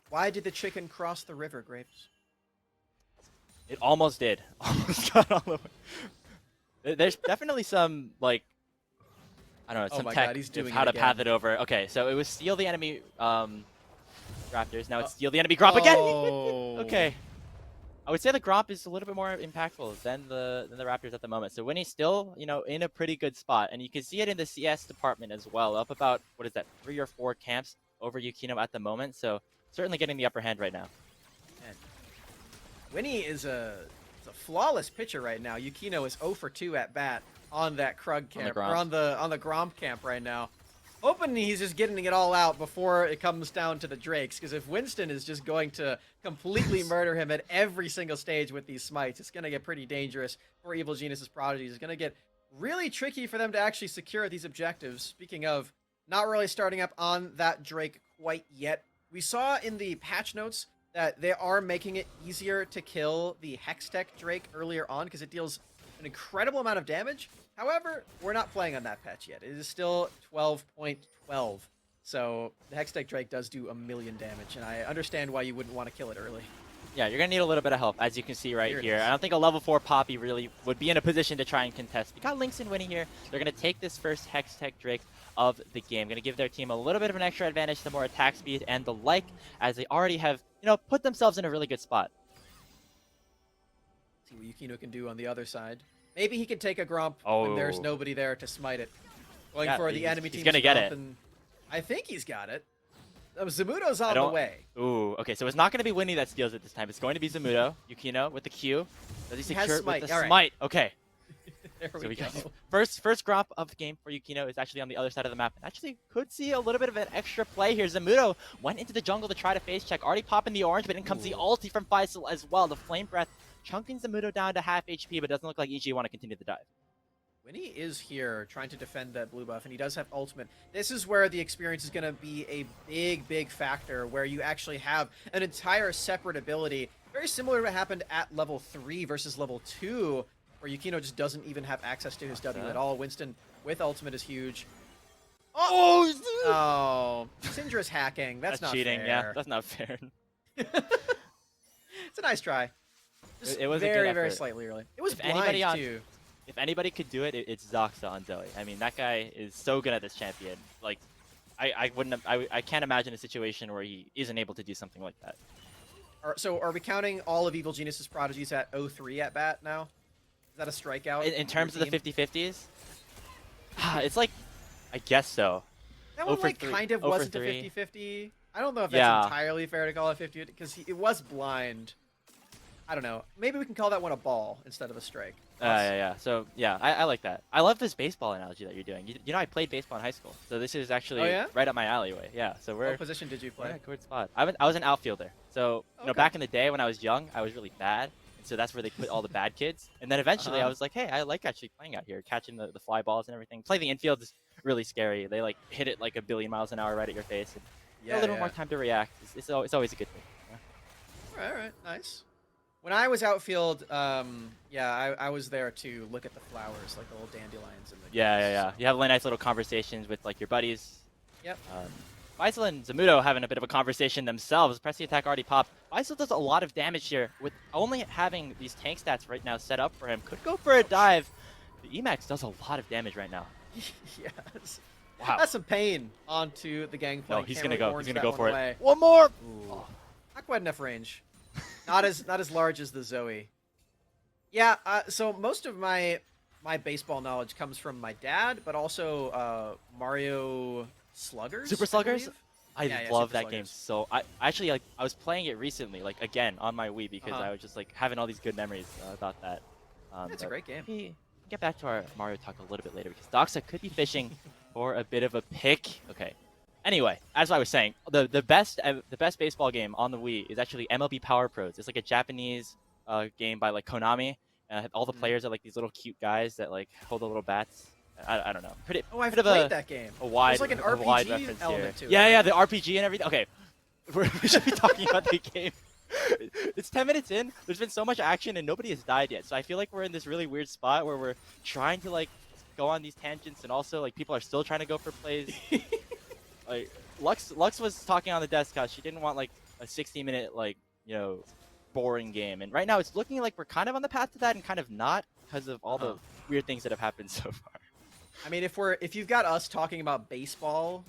Why did the chicken cross the river, Grapes? It almost did. Almost got all the way. There's definitely some, like, I don't know, some tech God, he's doing of how to path it over. Okay, so it was steal the enemy Raptors. Now it's steal the enemy Grop again. Okay. I would say the Gromp is a little bit more impactful than the Raptors at the moment. So Winnie's still, in a pretty good spot, and you can see it in the CS department as well. Up about, what is that, 3 or 4 camps over Yukino at the moment. So certainly getting the upper hand right now. And Winnie is a flawless pitcher right now. Yukino is 0 for 2 at bat on that Krug camp, or on the Gromp camp right now. Hoping he's just getting it all out before it comes down to the Drakes, because if Winston is just going to completely murder him at every single stage with these smites, it's going to get pretty dangerous for Evil Genius's Prodigies. It's going to get really tricky for them to actually secure these objectives. Speaking of, not really starting up on that Drake quite yet. We saw in the patch notes that they are making it easier to kill the Hextech Drake earlier on because it deals an incredible amount of damage. However, we're not playing on that patch yet. It is still 12.12. So the Hextech Drake does do 1,000,000 damage, and I understand why you wouldn't want to kill it early. Yeah, you're going to need a little bit of help, as you can see right here. I don't think a level 4 Poppy really would be in a position to try and contest. We got Lynx and Winnie here. They're going to take this first Hextech Drake of the game. Going to give their team a little bit of an extra advantage, the more attack speed and the like, as they already have, put themselves in a really good spot. See what Yukino can do on the other side. Maybe he can take a Gromp when there's nobody there to smite it. Going for the enemy team's He's gonna get it. And I think he's got it. Zamudo's on the way. Ooh, okay, so it's not going to be Winnie that steals it this time. It's going to be Zamudo. Yukino with the Q. Does he secure it with the smite? Okay. There we go. First Gromp of the game for Yukino is actually on the other side of the map. Actually, could see a little bit of an extra play here. Zamudo went into the jungle to try to face check. Already popping the orange, but in comes the ulti from Faisal as well. The Flame Breath chunking Zamudo down to half HP, but doesn't look like EG want to continue the dive. Winnie is here trying to defend that blue buff, and he does have ultimate. This is where the experience is going to be a big factor, where you actually have an entire separate ability. Very similar to what happened at level 3 versus level 2, where Yukino just doesn't even have access to his W at all. Winston with ultimate is huge. Oh, Syndra's hacking. That's not cheating. fair. Yeah, that's not fair. It's a nice try. Just it was very, a good very effort. slightly early. It was If blind anybody too. If anybody could do it, it's Zoxa on Zoe. I mean, that guy is so good at this champion. Like, I can't imagine a situation where he isn't able to do something like that. So are we counting all of Evil Genius's Prodigies at 0-3 at bat now? Is that a strikeout? In terms of the 50-50s? It's like, I guess so. That one like kind of wasn't a 50-50. I don't know if that's entirely fair to call it 50 because it was blind. I don't know. Maybe we can call that one a ball instead of a strike. Yeah. So, yeah, I like that. I love this baseball analogy that you're doing. You know, I played baseball in high school, so this is actually right up my alleyway. Yeah, so we're... What position did you play? Yeah, good spot. I was an outfielder. So, back in the day when I was young, I was really bad. And so that's where they put all the bad kids. And then eventually I was like, hey, I like actually playing out here, catching the fly balls and everything. Playing the infield is really scary. They, like, hit it like 1 billion miles an hour right at your face. And a little more time to react. It's always a good thing. All right, nice. When I was outfield, I was there to look at the flowers, like the little dandelions. And the yeah. You have really nice little conversations with like your buddies. Yep. Faisal and Zamudo having a bit of a conversation themselves. Press the attack already popped. Faisal does a lot of damage here with only having these tank stats right now set up for him. Could go for a dive. The Emax does a lot of damage right now. Yes. Wow. That's some pain onto the gangplank. No, he's gonna go. He's gonna go for away. it. One more. Oh. Not quite enough range. Not as large as the Zoe. Yeah. So most of my baseball knowledge comes from my dad, but also Mario Sluggers. Super Sluggers. I love that Sluggers. game so. I was playing it recently, like again on my Wii because I was just like having all these good memories about that. It's a great game. We get back to our Mario talk a little bit later because Doxa could be fishing for a bit of a pick. Okay. Anyway, as I was saying, the best baseball game on the Wii is actually MLB Power Pros. It's like a Japanese game by like Konami. All the players are like these little cute guys that like hold the little bats. I don't know. I've played that game. A wide, There's like an a wide RPG reference element here. to it. Yeah, the RPG and everything. Okay, we should be talking about the game. It's 10 minutes in. There's been so much action and nobody has died yet. So I feel like we're in this really weird spot where we're trying to like go on these tangents and also like people are still trying to go for plays. Like Lux was talking on the desk how she didn't want like a 60-minute like boring game, and right now it's looking like we're kind of on the path to that and kind of not because of all the weird things that have happened so far. I mean, if you've got us talking about baseball,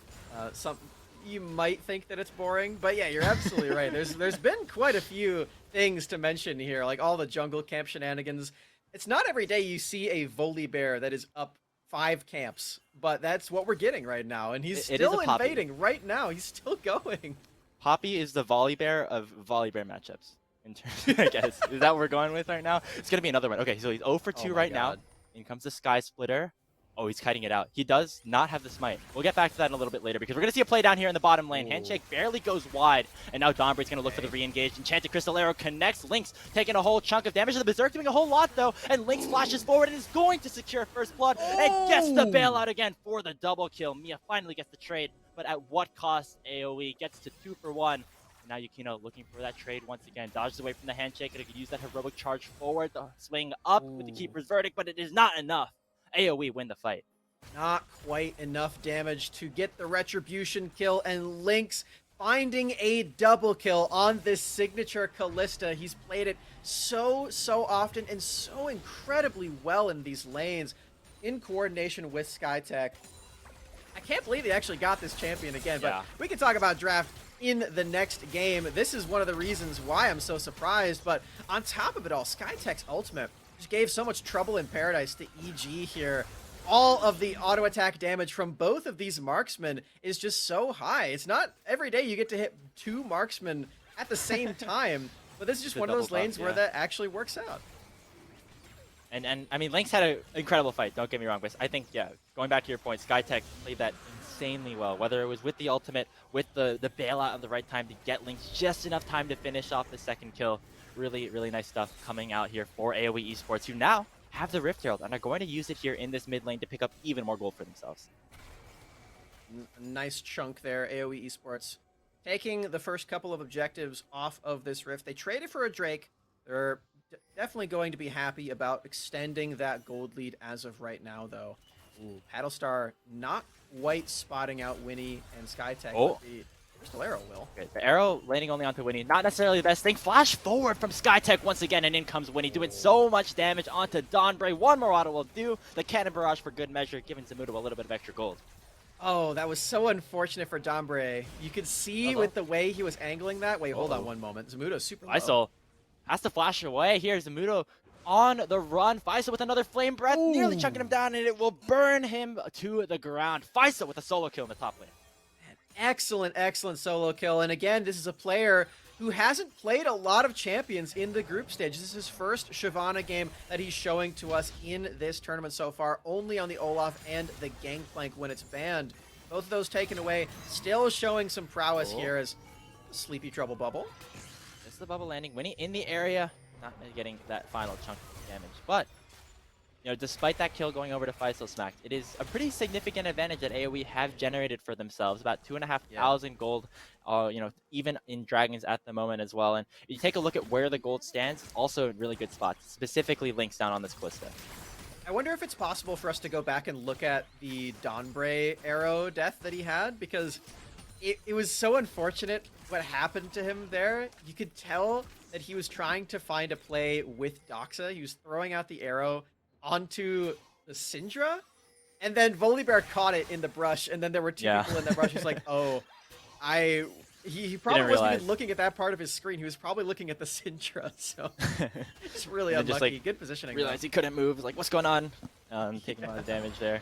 you might think that it's boring, but yeah, you're absolutely right. There's been quite a few things to mention here, like all the jungle camp shenanigans. It's not every day you see a Volibear that is up 5 camps, but that's what we're getting right now, and he's It is still a Poppy. invading right now. He's still going. Poppy is the Volibear of Volibear matchups. In terms, I guess. Is that what we're going with right now? It's going to be another one. Okay, so he's 0 for 2 my right God. now. In comes the Sky Splitter. Oh, he's kiting it out. He does not have the smite. We'll get back to that in a little bit later because we're going to see a play down here in the bottom lane. Ooh. Handshake barely goes wide, and now Dombray's going to look for the re-engage. Enchanted Crystal Arrow connects. Lynx taking a whole chunk of damage to the Berserk, doing a whole lot though, and Lynx flashes forward and is going to secure first blood and gets the bailout again for the double kill. Mia finally gets the trade, but at what cost? AoE gets to 2 for 1. Now Yukino looking for that trade once again. Dodges away from the handshake and he could use that heroic charge forward to swing up with the Keeper's Verdict, but it is not enough. AoE win the fight. Not quite enough damage to get the Retribution kill, and Lynx finding a double kill on this signature Kalista. He's played it so often and so incredibly well in these lanes in coordination with Skytech. I can't believe he actually got this champion again, but Yeah. we can talk about draft in the next game. This is one of the reasons why I'm so surprised, but on top of it all, Skytech's ultimate just gave so much trouble in paradise to EG here. All of the auto attack damage from both of these marksmen is just so high. It's not every day you get to hit 2 marksmen at the same time, but this is just The one of those double buff, lanes where yeah. that actually works out. And I mean, Lynx had an incredible fight, don't get me wrong, but I think, yeah, going back to your point, Skytech played that insanely well, whether it was with the ultimate, with the bailout at the right time to get Lynx just enough time to finish off the second kill. Really, really nice stuff coming out here for AoE Esports, who now have the Rift Herald and are going to use it here in this mid lane to pick up even more gold for themselves. Nice chunk there, AoE Esports. Taking the first couple of objectives off of this Rift. They traded for a Drake. They're definitely going to be happy about extending that gold lead as of right now, though. Ooh, Paddlestar not quite spotting out Winnie and Skytech. Oh. But the Crystal Arrow will. Okay, the arrow landing only onto Winnie, not necessarily the best thing. Flash forward from Skytech once again, and in comes Winnie, doing so much damage onto Donbray. One more auto will do. The Cannon Barrage for good measure, giving Zamudo a little bit of extra gold. Oh, that was so unfortunate for Dombre. You could see with the way he was angling that. Wait, hold on one moment. Zamudo's super low. Faisal has to flash away. Here's Zamudo on the run. Faisal with another Flame Breath, nearly chunking him down, and it will burn him to the ground. Faisal with a solo kill in the top lane. Excellent, excellent solo kill. And again, this is a player who hasn't played a lot of champions in the group stage. This is his first Shyvana game that he's showing to us in this tournament so far, only on the Olaf and the Gangplank when it's banned. Both of those taken away, still showing some prowess here as Sleepy Trouble Bubble. This is the bubble landing. Winnie in the area, not getting that final chunk of damage. But, you know, despite that kill going over to Faisal Smack, it is a pretty significant advantage that AoE have generated for themselves. About 2,500 gold, you know, even in Dragons at the moment as well. And if you take a look at where the gold stands, also in really good spots, specifically Lynx down on this Calista. I wonder if it's possible for us to go back and look at the Donbray arrow death that he had, because it was so unfortunate what happened to him there. You could tell that he was trying to find a play with Doxa. He was throwing out the arrow onto the Syndra, and then Volibear caught it in the brush, and then there were two people in the brush. He's like, oh, he probably wasn't even looking at that part of his screen. He was probably looking at the Syndra, so it's really unlucky. Just, like, good positioning. Realized he couldn't move. Like, what's going on? Taking a lot of damage there.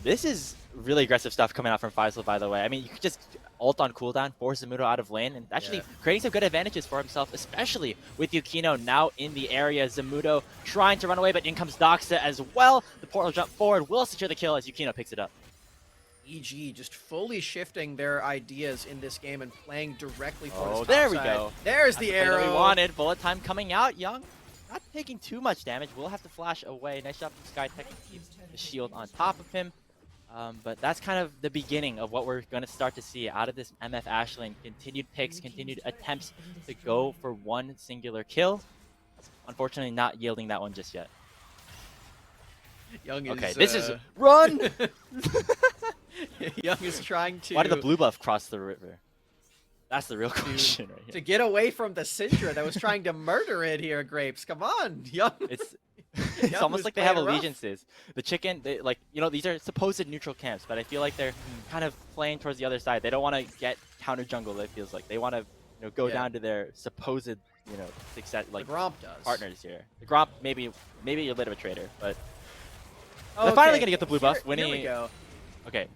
This is really aggressive stuff coming out from Faisal, by the way. I mean, you could just ult on cooldown, force Zamudo out of lane, and actually creating some good advantages for himself, especially with Yukino now in the area. Zamudo trying to run away, but in comes Doxa as well. The portal jump forward will secure the kill as Yukino picks it up. EG just fully shifting their ideas in this game and playing directly for this top there we side. go. There's That's the play that arrow. we wanted. Bullet time coming out. Young, not taking too much damage. We'll have to flash away. Nice job from Skytech to keep the shield on top of him. But that's kind of the beginning of what we're going to start to see out of this MF Ashlane. Continued picks, continued attempts to go for one singular kill. Unfortunately, not yielding that one just yet. Young is, Okay, this is run. Young is trying to. Why did the blue buff cross the river? That's the real question right here. To get away from the Syndra that was trying to murder it here, Grapes. Come on, Young. It's Young almost was like they have playing rough. allegiances. The chicken, they, like, you know, these are supposed neutral camps, but I feel like they're kind of playing towards the other side. They don't want to get counter jungle. It feels like they want to, you know, go down to their supposed success like Gromp does. partners here. The Gromp maybe a little bit of a traitor, but Oh, they're finally okay. gonna get the blue buff. Here we Winnie. go. Okay,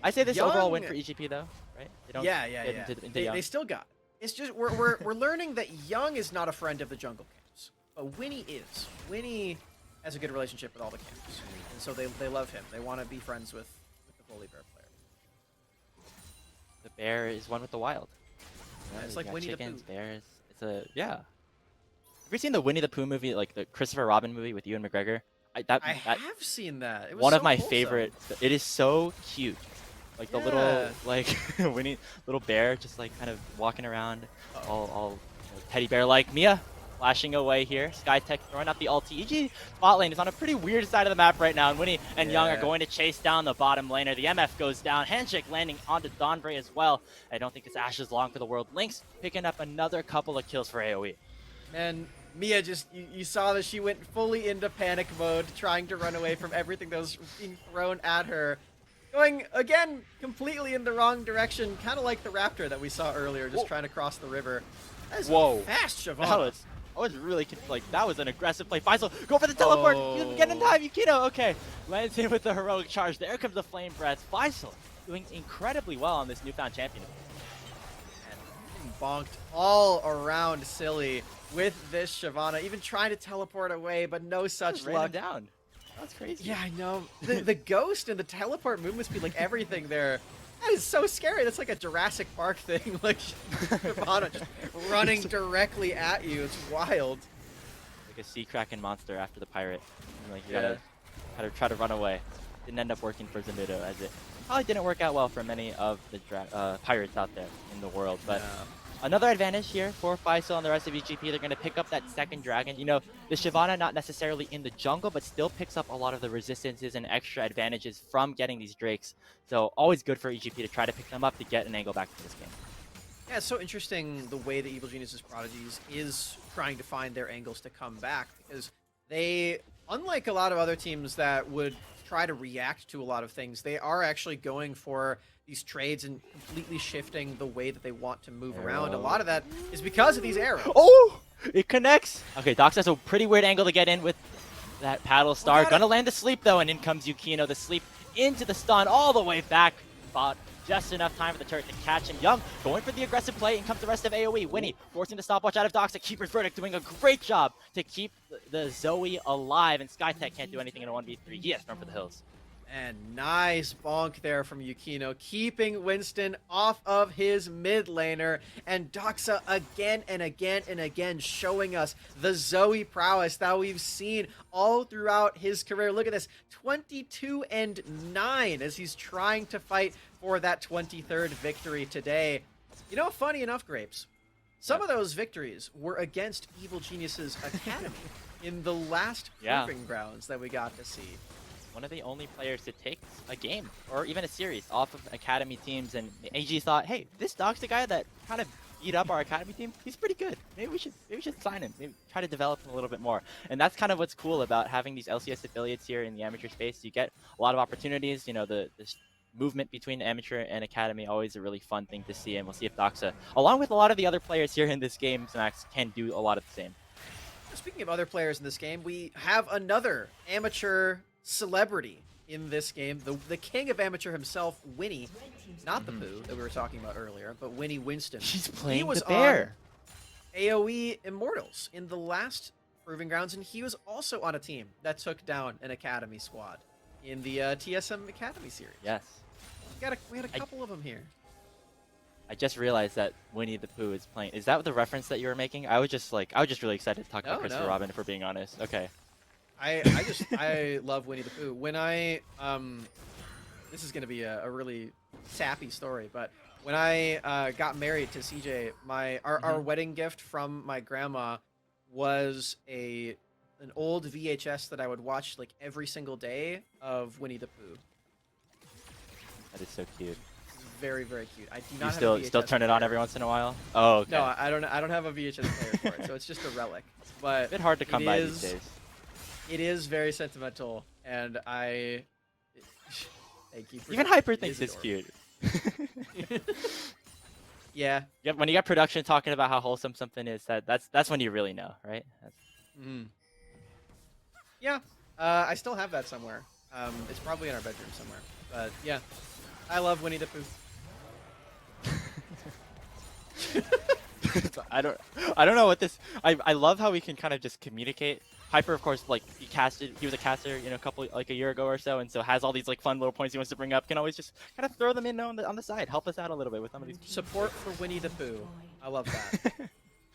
I say this overall win Young- for EGP though, right? They don't Yeah. get into They Young. still got. It's just we're learning that Young is not a friend of the jungle camps, but Winnie is. Winnie has a good relationship with all the camps, and so they love him. They want to be friends with the Bully Bear player. The bear is one with the wild. Yeah, it's You like got Winnie the chickens, Pooh. bears. It's a Have you seen the Winnie the Pooh movie, like the Christopher Robin movie with Ewan McGregor? I have seen that. It was one so of my wholesome. favorite. It is so cute. Like the little Yeah. like Winnie little bear just like kind of walking around all teddy bear like. Mia flashing away here. SkyTech throwing out the ulti. EG bot lane is on a pretty weird side of the map right now, and Winnie and Young are Yeah. going to chase down the bottom laner. The MF goes down. Handshake landing onto Donbray as well. I don't think this Ashe is long for the world. Lynx picking up another couple of kills for AoE. And Mia just, you saw that she went fully into panic mode, trying to run away from everything that was being thrown at her. Going, again, completely in the wrong direction, kind of like the Raptor that we saw earlier, just trying to cross the river. That is Whoa. a fast That Shyvana. was really that was an aggressive play. Faisal, go for the teleport. You get in time, Yukino. Okay, lands in with the heroic charge. There comes the flame breath. Faisal doing incredibly well on this newfound champion. And bonked all around Silly with this Shyvana, even trying to teleport away, but no such Just ran luck. him down. That's crazy. Yeah, I know. The ghost and the teleport movement speed, like everything there, that is so scary. That's like a Jurassic Park thing. Like Shyvana just running directly at you. It's wild. Like a sea kraken monster after the pirate. And, like you gotta try to run away. Didn't end up working for Zamudo, as it probably didn't work out well for many of the pirates out there in the world. But another advantage here for Faisal and the rest of EGP. They're going to pick up that second dragon. You know, the Shyvana not necessarily in the jungle, but still picks up a lot of the resistances and extra advantages from getting these drakes. So always good for EGP to try to pick them up to get an angle back to this game. Yeah, it's so interesting the way the Evil Genius's Prodigies is trying to find their angles to come back, because they, unlike a lot of other teams that would try to react to a lot of things, they are actually going for these trades and completely shifting the way that they want to move around. A lot of that is because of these arrows. Oh, it connects. Okay, Dox has a pretty weird angle to get in with that paddle star. Gonna land the sleep though, and in comes Yukino. The sleep into the stun all the way back. Bought just enough time for the turret to catch him. Young going for the aggressive play, and comes the rest of AoE. Winnie forcing the stopwatch out of Dox. Keeper's Verdict doing a great job to keep the Zoe alive, and SkyTech can't do anything in a 1v3. He has to run for the hills. And nice bonk there from Yukino, keeping Winston off of his mid laner. And Doxa again and again and again showing us the Zoe prowess that we've seen all throughout his career. Look at this, 22-9 as he's trying to fight for that 23rd victory today. You know, funny enough, Grapes, some of those victories were against Evil Genius's Academy in the last Proving Grounds that we got to see. One of the only players to take a game or even a series off of academy teams, and AG thought, hey, this Dox the guy that kind of beat up our academy team, he's pretty good. Maybe we should sign him. Maybe try to develop him a little bit more. And that's kind of what's cool about having these LCS affiliates here in the amateur space. You get a lot of opportunities. You know, this movement between amateur and academy, always a really fun thing to see. And we'll see if Doxa, along with a lot of the other players here in this game, Max, can do a lot of the same. Speaking of other players in this game, we have another amateur celebrity in this game, the king of amateur himself, Winnie, not the Pooh that we were talking about earlier, but Winnie Winston. He's playing he was the bear. On AoE Immortals in the last Proving Grounds, and he was also on a team that took down an academy squad in the TSM Academy series. Yes. We had a couple of them here. I just realized that Winnie the Pooh is playing. Is that the reference that you were making? I was just really excited to talk about Christopher Robin, if we're being honest. Okay. I love Winnie the Pooh. When this is gonna be a really sappy story, but when I got married to CJ, our wedding gift from my grandma was an old VHS that I would watch like every single day of Winnie the Pooh. That is so cute. Very, very cute. I do You not have a VHS still turn it on player. every once in a while? Oh, okay. No, I don't have a VHS player for it, so it's just a relic. But a bit hard to come by these days. It is very sentimental, and thank you. Even Hyper thinks it's cute. Yeah. Yeah, when you got production talking about how wholesome something is, that's when you really know, right? Mm. Yeah. I still have that somewhere. It's probably in our bedroom somewhere. But yeah, I love Winnie the Pooh. I don't know what this. I love how we can kind of just communicate. Hyper, of course, like he was a caster, you know, a year ago or so, and so has all these like fun little points he wants to bring up. Can always just kind of throw them in on the side, help us out a little bit with some of these. Support for Winnie the Pooh. I love that.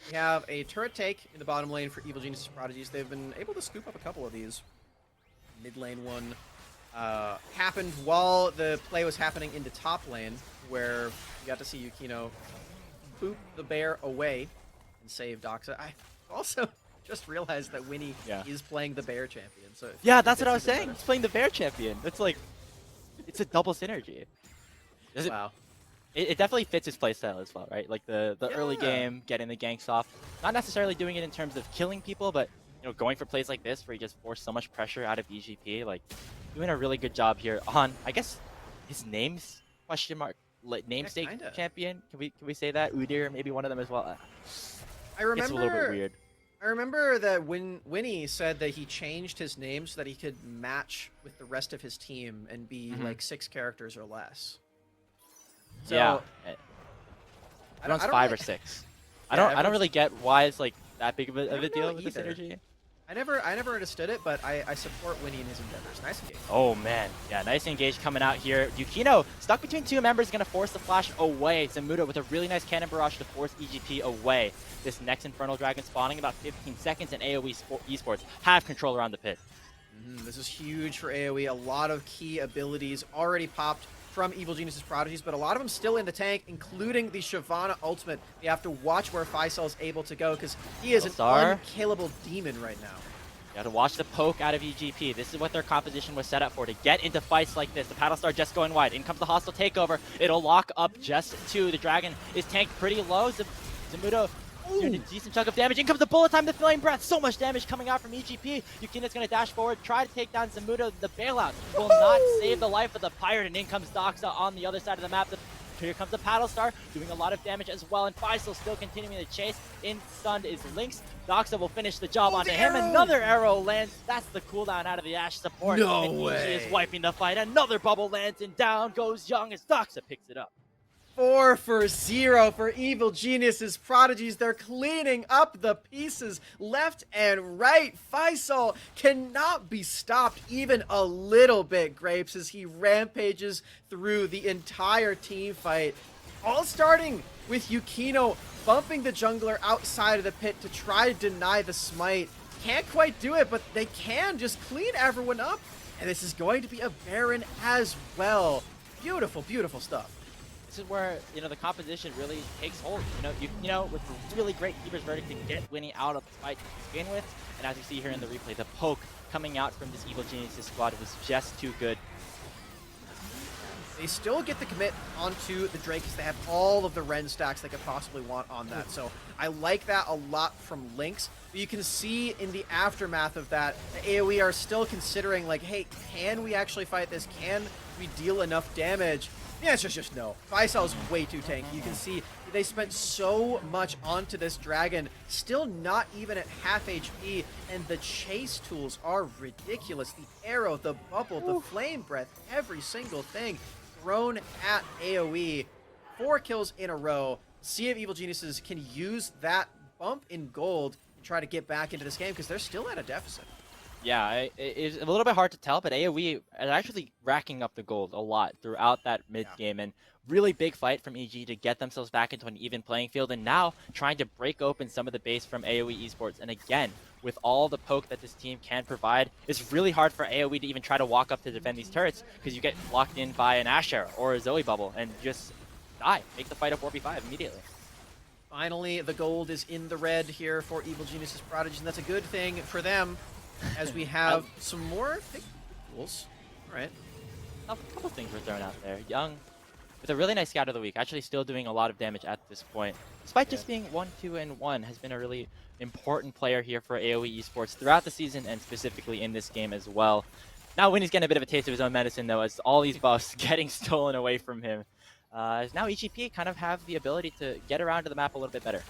We have a turret take in the bottom lane for Evil Genius Prodigies. They've been able to scoop up a couple of these. Mid lane one happened while the play was happening into top lane, where you got to see Yukino boop the bear away and save Doxa. I also just realized that Winnie is playing the bear champion. So yeah, that's what I was saying. He's playing the bear champion. It's like, it's a double synergy. Wow. It definitely fits his playstyle as well, right? Like the early game, getting the ganks off. Not necessarily doing it in terms of killing people, but you know, going for plays like this where you just force so much pressure out of EGP. Like, doing a really good job here on, I guess, his name's question mark. Namesake champion, can we say that? Udyr, maybe one of them as well. I remember it's a little bit weird. I remember that when Winnie said that he changed his name so that he could match with the rest of his team and be like 6 characters or less. So, yeah, runs 5 really, or 6. Yeah, I don't really get why it's like that big of a deal with the synergy. I never understood it, but I support Winnie in his endeavors. Nice engage. Oh man, yeah, nice engage coming out here. Yukino stuck between 2 members, gonna force the flash away. Zamuda with a really nice cannon barrage to force EGP away. This next Infernal Dragon spawning about 15 seconds, and AoE Esports have control around the pit. This is huge for AoE. A lot of key abilities already popped from Evil Genius' Prodigies, but a lot of them still in the tank, including the Shyvana ultimate. You have to watch where Faisal is able to go, because he is an unkillable demon right now. You gotta watch the poke out of EGP. This is what their composition was set up for, to get into fights like this. The Paddle Star just going wide. In comes the hostile takeover. It'll lock up just 2. The Dragon is tanked pretty low. Zamudo doing a decent chunk of damage. In comes the bullet time, the Flame Breath. So much damage coming out from EGP. Yukina's going to dash forward, try to take down Zamudo. The bailout will not save the life of the Pirate, and in comes Doxa on the other side of the map. Here comes the Paddle Star, doing a lot of damage as well, and Faisal still continuing the chase. In stunned is Lynx. Doxa will finish the job onto him. Another arrow lands. That's the cooldown out of the Ashe support. No and way. EG is wiping the fight. Another bubble lands, and down goes Young as Doxa picks it up. 4 for 0 for Evil Genius' Prodigies. They're cleaning up the pieces left and right. Faisal cannot be stopped even a little bit, Grapes, as he rampages through the entire team fight. All starting with Yukino bumping the jungler outside of the pit to try to deny the smite. Can't quite do it, but they can just clean everyone up. And this is going to be a Baron as well. Beautiful, beautiful stuff. This is where, you know, the composition really takes hold. You know, with a really great Keeper's Verdict to get Winnie out of the fight to begin with. And as you see here in the replay, the poke coming out from this Evil Genius squad was just too good. They still get the commit onto the Drake because they have all of the Ren stacks they could possibly want on that. So I like that a lot from Lynx. But you can see in the aftermath of that, the AoE are still considering like, hey, can we actually fight this? Can we deal enough damage? The answer is just no. Faisal is way too tanky. You can see they spent so much onto this dragon, still not even at half HP, and the chase tools are ridiculous. The arrow, the bubble, the flame breath, every single thing thrown at AoE. 4 kills in a row. See if Evil Geniuses can use that bump in gold and try to get back into this game, because they're still at a deficit. Yeah, it's a little bit hard to tell, but AoE is actually racking up the gold a lot throughout that mid game, and really big fight from EG to get themselves back into an even playing field, and now trying to break open some of the base from AoE Esports. And again, with all the poke that this team can provide, it's really hard for AoE to even try to walk up to defend these turrets, because you get locked in by an Ashe Arrow or a Zoe Bubble and just die. Make the fight a 4v5 immediately. Finally, the gold is in the red here for Evil Genius' Prodigies, and that's a good thing for them, as we have some more tools. All right. A couple things were thrown out there. Young, with a really nice scout of the week, actually still doing a lot of damage at this point. Despite just being 1-2-1, has been a really important player here for AoE Esports throughout the season, and specifically in this game as well. Now Winnie's getting a bit of a taste of his own medicine, though, as all these buffs getting stolen away from him. as now EGP kind of have the ability to get around to the map a little bit better.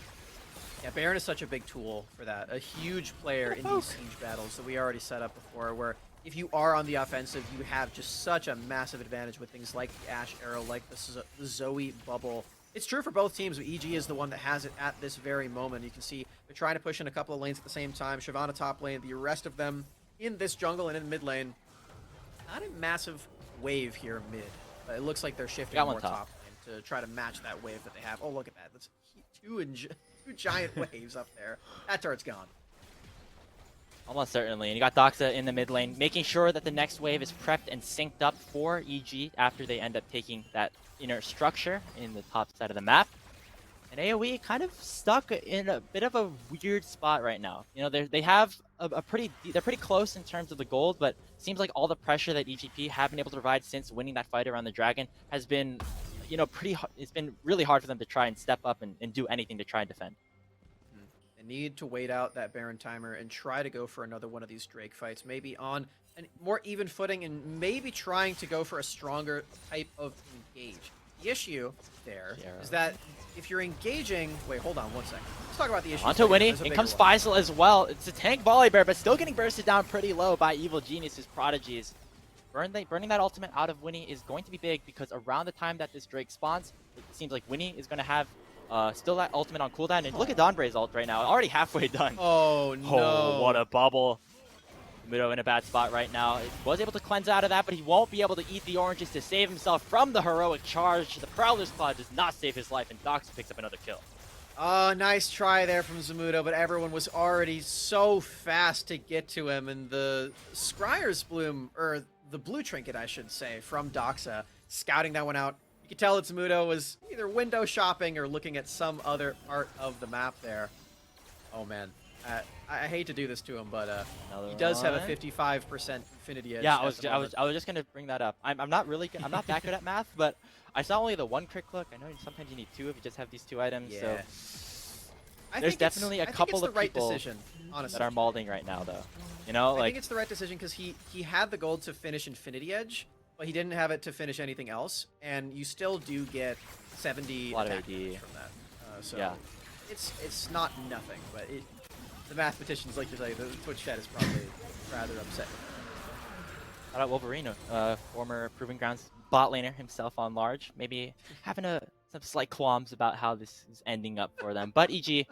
Yeah, Baron is such a big tool for that. A huge player in these siege battles that we already set up before, where if you are on the offensive, you have just such a massive advantage with things like the Ashe Arrow, like the Zoe Bubble. It's true for both teams, but EG is the one that has it at this very moment. You can see they're trying to push in a couple of lanes at the same time. Shyvana top lane, the rest of them in this jungle and in mid lane. Not a massive wave here mid. It looks like they're shifting more top lane to try to match that wave that they have. Oh, look at that. That's two giant waves up there. That turret's gone. Almost certainly. And you got Doxa in the mid lane, making sure that the next wave is prepped and synced up for EG after they end up taking that inner structure in the top side of the map. And AoE kind of stuck in a bit of a weird spot right now. You know, they have they're pretty close in terms of the gold, but seems like all the pressure that EGP have been able to provide since winning that fight around the dragon has been, you know, it's been really hard for them to try and step up and do anything to try and defend. They need to wait out that Baron timer and try to go for another one of these Drake fights, maybe on a more even footing and maybe trying to go for a stronger type of engage. The issue there is that if you're engaging... Wait, hold on one second. Let's talk about the issue. Onto Winnie. In comes Faisal as well. It's a tank volley bear, but still getting bursted down pretty low by Evil Genius's Prodigies. Burning that ultimate out of Winnie is going to be big because around the time that this Drake spawns, it seems like Winnie is going to have still that ultimate on cooldown. And look at Donbray's ult right now. Already halfway done. Oh, no. Oh, what a bubble. Mudo in a bad spot right now. He was able to cleanse out of that, but he won't be able to eat the oranges to save himself from the heroic charge. The Prowler's Claw does not save his life, and Doxa picks up another kill. Oh, nice try there from Zamudo, but everyone was already so fast to get to him, and the Scryer's Bloom, or the Blue Trinket, I should say, from Doxa, scouting that one out. You could tell that Zamudo was either window shopping or looking at some other part of the map there. Oh, man. I hate to do this to him, but he does have a 55% Infinity Edge. Yeah, I was just gonna bring that up. I'm not that good at math, but I saw only the one crit click. I know sometimes you need two if you just have these two items. Yeah. So there's definitely a couple of people honestly, that are malding right now, though. You know, I think it's the right decision because he had the gold to finish Infinity Edge, but he didn't have it to finish anything else, and you still do get 70 attack damage from that. So yeah, it's not nothing, but the mathematicians, like you're saying, the Twitch chat is probably rather upset. Shout out Wolverine, former Proving Grounds bot laner himself on large. Maybe having some slight qualms about how this is ending up for them. But EG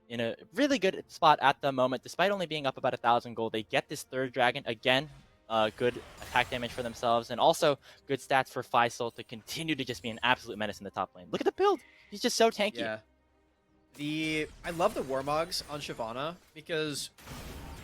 in a really good spot at the moment, despite only being up about 1,000 gold. They get this third dragon again. Good attack damage for themselves, and also good stats for Faisal to continue to just be an absolute menace in the top lane. Look at the build; he's just so tanky. Yeah. I love the Warmogs on Shyvana because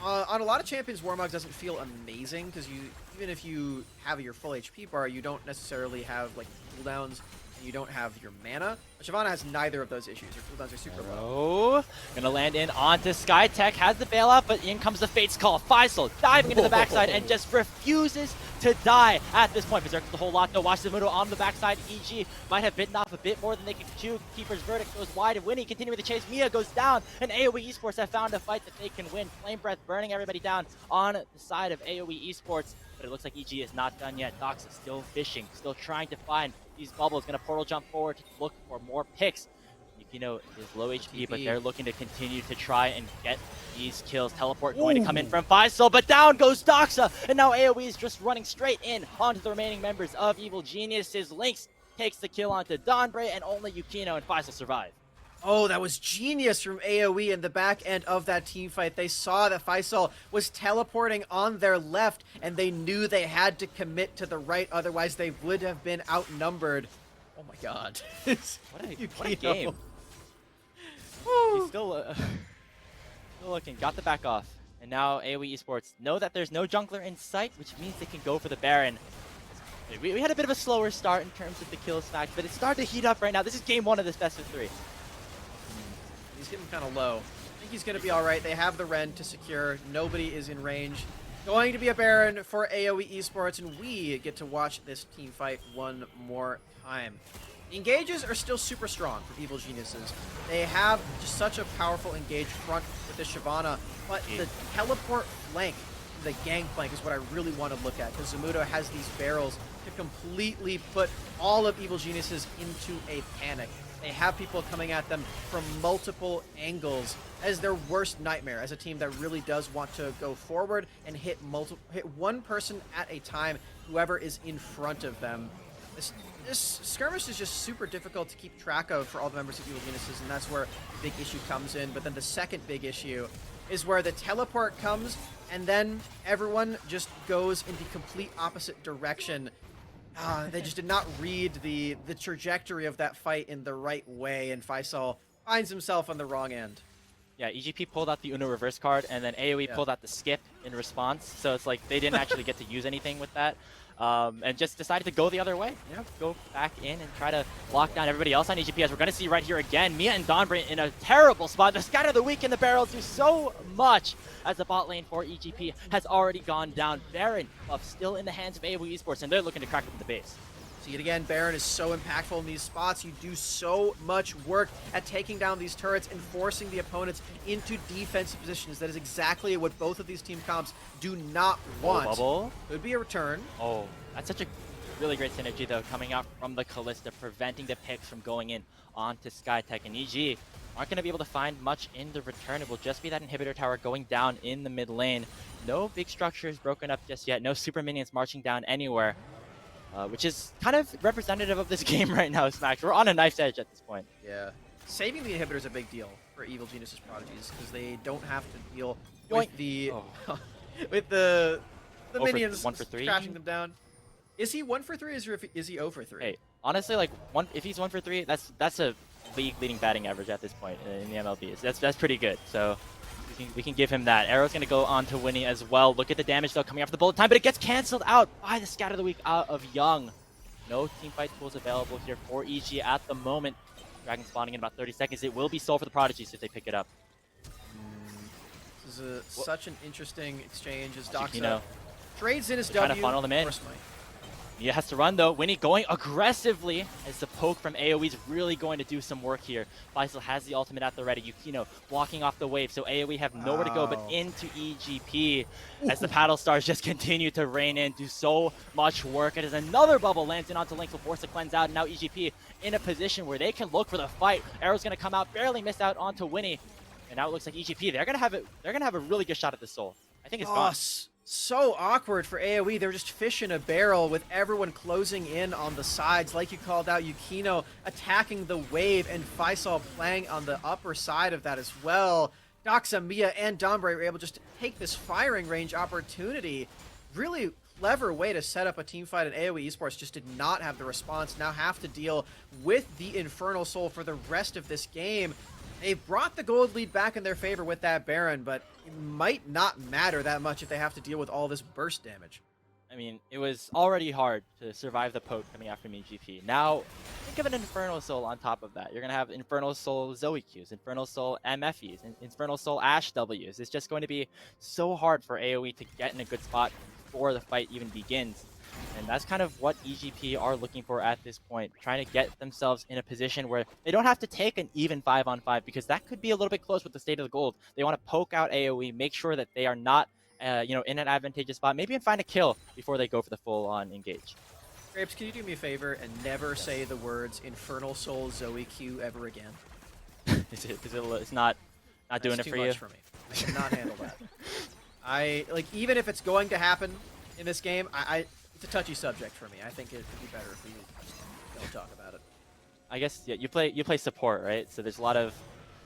on a lot of champions, Warmog doesn't feel amazing because even if you have your full HP bar, you don't necessarily have like cooldowns and you don't have your mana. But Shyvana has neither of those issues. Her cooldowns are super low. Gonna land in onto Skytech, has the bailout, but in comes the Fate's Call. Faisal diving into the backside and just refuses to die at this point. Berserk the whole lot though. Watch the Mudo on the backside. EG might have bitten off a bit more than they could chew. Keeper's Verdict goes wide and Winnie continuing the chase. Mia goes down, and AoE Esports have found a fight that they can win. Flame Breath burning everybody down on the side of AoE Esports. But it looks like EG is not done yet. Doxa still fishing, still trying to find these bubbles. Gonna portal jump forward to look for more picks. Yukino is low HP, but they're looking to continue to try and get these kills. Teleport going to come in from Faisal, but down goes Doxa, and now AoE is just running straight in onto the remaining members of Evil Geniuses. Lynx takes the kill onto Donbray, and only Yukino and Faisal survive. Oh, that was genius from AoE in the back end of that team fight. They saw that Faisal was teleporting on their left, and they knew they had to commit to the right, otherwise they would have been outnumbered. Oh my god. What a game. He's still looking, got the back off. And now AoE Esports know that there's no jungler in sight, which means they can go for the Baron. We had a bit of a slower start in terms of the kills fact, but it's starting to heat up right now. This is game one of this best of three. He's getting kind of low. I think he's going to be all right. They have the Ren to secure. Nobody is in range. Going to be a Baron for AoE Esports, and we get to watch this team fight one more time. The engages are still super strong for Evil Geniuses. They have just such a powerful engage front with the Shyvana, but the teleport flank the Gangplank is what I really want to look at, because Zamudo has these barrels to completely put all of Evil Geniuses into a panic. They have people coming at them from multiple angles as their worst nightmare, as a team that really does want to go forward and hit one person at a time, whoever is in front of them. This skirmish is just super difficult to keep track of for all the members of Evil Geniuses, and that's where the big issue comes in. But then the second big issue is where the teleport comes, and then everyone just goes in the complete opposite direction. They just did not read the trajectory of that fight in the right way, and Faisal finds himself on the wrong end. Yeah, EGP pulled out the Uno reverse card, and then AoE pulled out the skip in response. So it's like they didn't actually get to use anything with that, and just decided to go the other way. Yeah, go back in and try to lock down everybody else on EGP. As we're going to see right here again, Mia and Donbray in a terrible spot. The Scatter of the Week and the barrels do so much, as the bot lane for EGP has already gone down. Baron buff still in the hands of AoE Esports, and they're looking to crack open the base. See it again, Baron is so impactful in these spots. You do so much work at taking down these turrets and forcing the opponents into defensive positions. That is exactly what both of these team comps do not want. Bubble. Could be a return. Oh, that's such a really great synergy, though, coming out from the Kalista, preventing the picks from going in onto Skytech. And EG aren't going to be able to find much in the return. It will just be that inhibitor tower going down in the mid lane. No big structures broken up just yet. No super minions marching down anywhere. Which is kind of representative of this game right now, Smax. We're on a knife's edge at this point. Yeah. Saving the inhibitor is a big deal for Evil Geniuses Prodigies, because they don't have to deal with the with the minions 1 for 3 crashing them down. Is he 1 for 3 or is he 0 for 3? Hey, honestly, like if he's 1 for 3, that's a league-leading batting average at this point in the MLB. That's pretty good. So we can give him that. Arrow's going to go on to Winnie as well. Look at the damage, though, coming after the bullet time, but it gets canceled out by the Scatter of the Week out of Young. No teamfight tools available here for EG at the moment. Dragon spawning in about 30 seconds. It will be sold for the Prodigies if they pick it up. This is such an interesting exchange as Doxa Chiquino trades in his trying W. to funnel them in. Force Smite. Mia has to run, though. Winnie going aggressively as the poke from AoE is really going to do some work here. Faisal has the ultimate at the ready. Yukino blocking off the wave, so AoE have nowhere to go but into EGP as the paddle stars just continue to rain in, do so much work. It is another bubble lands in onto Lynx, will force the cleanse out, and now EGP in a position where they can look for the fight. Arrow's going to come out, barely missed out onto Winnie, and now it looks like EGP, they're going to have a really good shot at this soul. I think it's gone. So awkward for AoE. They're just fish in a barrel with everyone closing in on the sides. Like you called out, Yukino attacking the wave and Faisal playing on the upper side of that as well. Doxa, Mia, and Dombre were able just to take this firing range opportunity. Really clever way to set up a team fight, and AoE Esports just did not have the response. Now have to deal with the Infernal Soul for the rest of this game. They brought the gold lead back in their favor with that Baron, but it might not matter that much if they have to deal with all this burst damage. I mean, it was already hard to survive the poke coming after me, GP. Now, think of an Infernal Soul on top of that. You're going to have Infernal Soul Zoe Qs, Infernal Soul MFEs, and Infernal Soul Ashe Ws. It's just going to be so hard for AoE to get in a good spot before the fight even begins. And that's kind of what EGP are looking for at this point, trying to get themselves in a position where they don't have to take an even 5-on-5, because that could be a little bit close with the state of the gold. They want to poke out AoE, make sure that they are not in an advantageous spot, maybe even find a kill before they go for the full-on engage. Grapes, can you do me a favor and never say the words Infernal Soul Zoe Q ever again? It's not doing it for you? That's too much for me. I cannot handle that. Even if it's going to happen in this game, it's a touchy subject for me. I think it'd be better if we don't talk about it. I guess, yeah, you play support, right? So there's a lot of...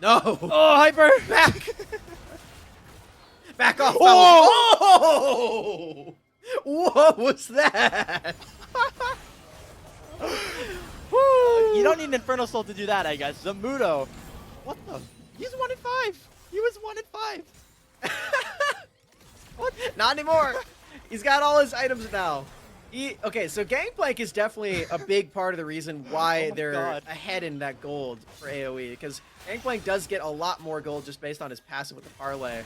No! Oh, Hyper! Back! Back off! Oh! What was that? You don't need an Infernal Soul to do that, I guess. Zamudo. What the? He's 1-5. He was 1-5. What? Not anymore. He's got all his items now. Okay, so Gangplank is definitely a big part of the reason why they're ahead in that gold for AoE, because Gangplank does get a lot more gold just based on his passive with the parlay.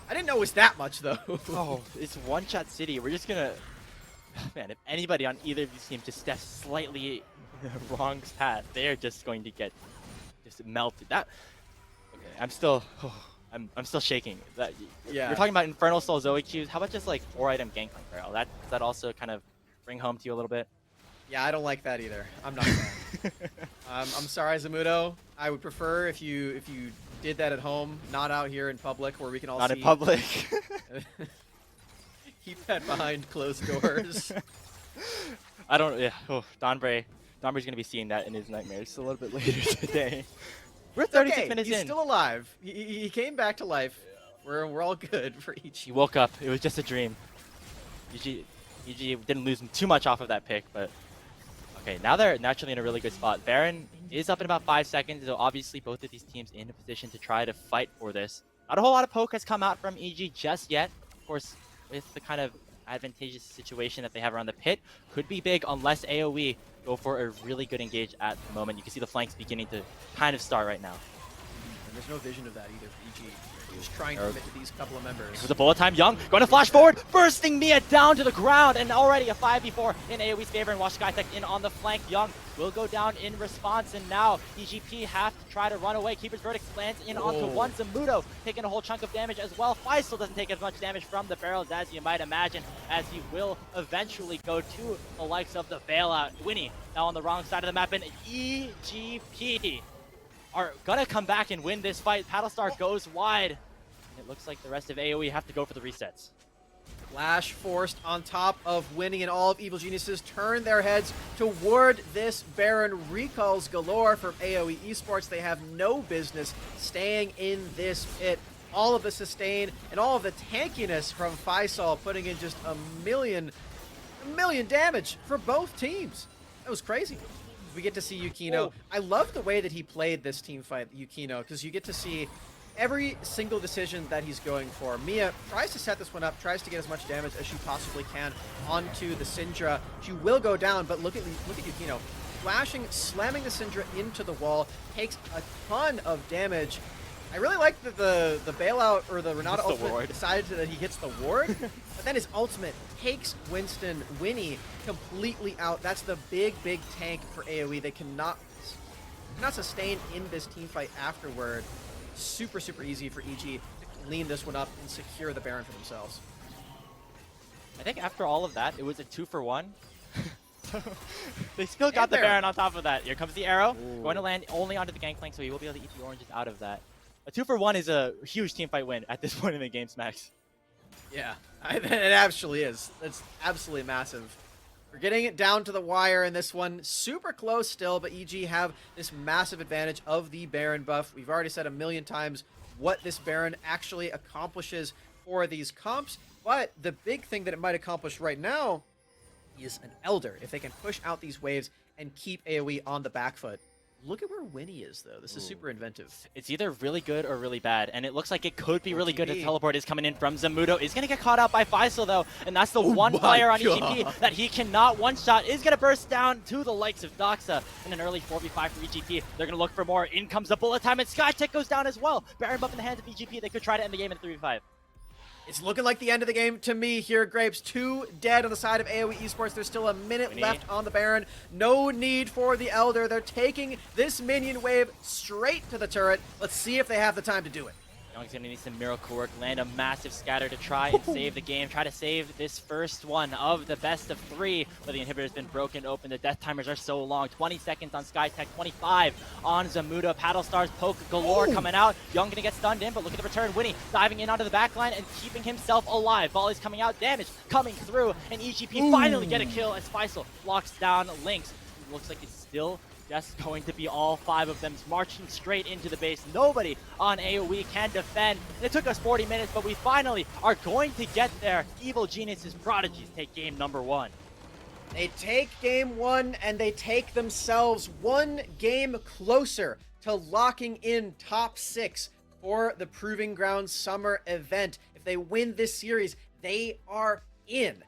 I didn't know it was that much, though. Oh, it's one-shot city. We're just gonna... Man, if anybody on either of these teams just steps slightly the wrong path, they're just going to get just melted. Okay, I'm still... I'm still shaking. That Yeah. You're talking about Infernal Soul Zoe Qs. How about just like 4-item Gangplank Barrel? That also kind of bring home to you a little bit. Yeah, I don't like that either. I'm not a fan. I'm sorry, Zamudo. I would prefer if you did that at home, not out here in public where we can all Not see. in public. Keep that behind closed doors. I don't. Yeah. Oh, Donbray's gonna be seeing that in his nightmares a little bit later today. We're 36 Okay, minutes he's in. still alive. He came back to life. We're all good for each. He woke up. It was just a dream. EG didn't lose too much off of that pick, but okay, now they're naturally in a really good spot. Baron is up in about 5 seconds, so obviously both of these teams in a position to try to fight for this. Not a whole lot of poke has come out from EG just yet. Of course, with the kind of advantageous situation that they have around the pit, could be big unless AoE go for a really good engage at the moment. You can see the flanks beginning to kind of start right now. And there's no vision of that either for EG. Just trying to commit to these couple of members. With a bullet time, Young going to flash forward, bursting Mia down to the ground, and already a 5v4 in AoE's favor, and watch Skytech in on the flank. Young will go down in response, and now EGP have to try to run away. Keeper's Verdict lands in onto one. Zamudo taking a whole chunk of damage as well. Faisal doesn't take as much damage from the barrels as you might imagine, as he will eventually go to the likes of the bailout. Winnie now on the wrong side of the map, and EGP are gonna come back and win this fight. Paddlestar goes wide. It looks like the rest of AoE have to go for the resets. Flash forced on top of winning, and all of Evil Geniuses turn their heads toward this Baron. Recalls galore from AoE Esports. They have no business staying in this pit. All of the sustain and all of the tankiness from Faisal, putting in just a million damage for both teams. That was crazy. We get to see Yukino. I love the way that he played this team fight, Yukino, because you get to see every single decision that he's going for. Mia tries to set this one up, tries to get as much damage as she possibly can onto the Syndra. She will go down, but look at Yukino. Flashing, slamming the Syndra into the wall, takes a ton of damage. I really like that the bailout, or the Renata ultimate decided that he hits the ward, but then his ultimate takes Winnie completely out. That's the big tank for AoE. They cannot sustain in this team fight afterward. Super easy for EG to clean this one up and secure the Baron for themselves. I think after all of that, it was a 2-for-1. They still got the Baron on top of that. Here comes the arrow. Going to land only onto the Gangplank, so he will be able to eat the oranges out of that. A 2-for-1 is a huge teamfight win at this point in the game, Smacks. Yeah, it actually is. It's absolutely massive. We're getting it down to the wire in this one. Super close still, but EG have this massive advantage of the Baron buff. We've already said a million times what this Baron actually accomplishes for these comps, but the big thing that it might accomplish right now is an Elder, if they can push out these waves and keep AoE on the back foot. Look at where Winnie is, though. This is super inventive. It's either really good or really bad, and it looks like it could be really good. The teleport is coming in from Zamudo. Is going to get caught out by Faisal, though, and that's the one player on EGP that he cannot one-shot. Is going to burst down to the likes of Doxa in an early 4v5 for EGP. They're going to look for more. In comes the bullet time, and Skytech goes down as well. Baron buff in the hands of EGP. They could try to end the game in 3v5. It's looking like the end of the game to me here, Grapes. 2 dead on the side of AoE Esports. There's still a minute left on the Baron. No need for the Elder. They're taking this minion wave straight to the turret. Let's see if they have the time to do it. Young's going to need some miracle work, land a massive scatter to try and save the game, try to save this first one of the best of 3, but the inhibitor's been broken open. The death timers are so long. 20 seconds on Skytech, 25 on Zamudo. Paddlestar's poke galore coming out. Young going to get stunned in, but look at the return. Winnie diving in onto the backline and keeping himself alive. Volley's coming out, damage coming through, and EGP finally get a kill as Faisal locks down Lynx. Looks like it's still just going to be all 5 of them marching straight into the base. Nobody on AoE can defend. And it took us 40 minutes, but we finally are going to get there. Evil Geniuses Prodigies take game number 1. They take game 1, and they take themselves 1 game closer to locking in top 6 for the Proving Grounds Summer event. If they win this series, they are in.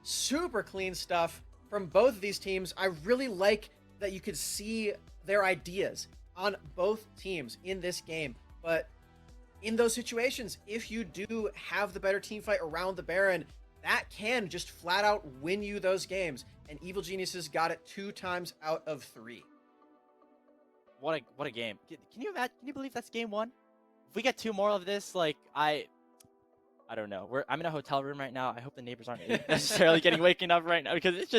Super clean stuff from both of these teams. I really like that you could see their ideas on both teams in this game. But in those situations, if you do have the better team fight around the Baron, that can just flat out win you those games. And Evil Geniuses got it 2 times out of 3. What a game. Can you imagine? Can you believe that's game 1? if we get 2 more of this, like I don't know. I'm in a hotel room right now. I hope the neighbors aren't necessarily getting waking up right now, because it's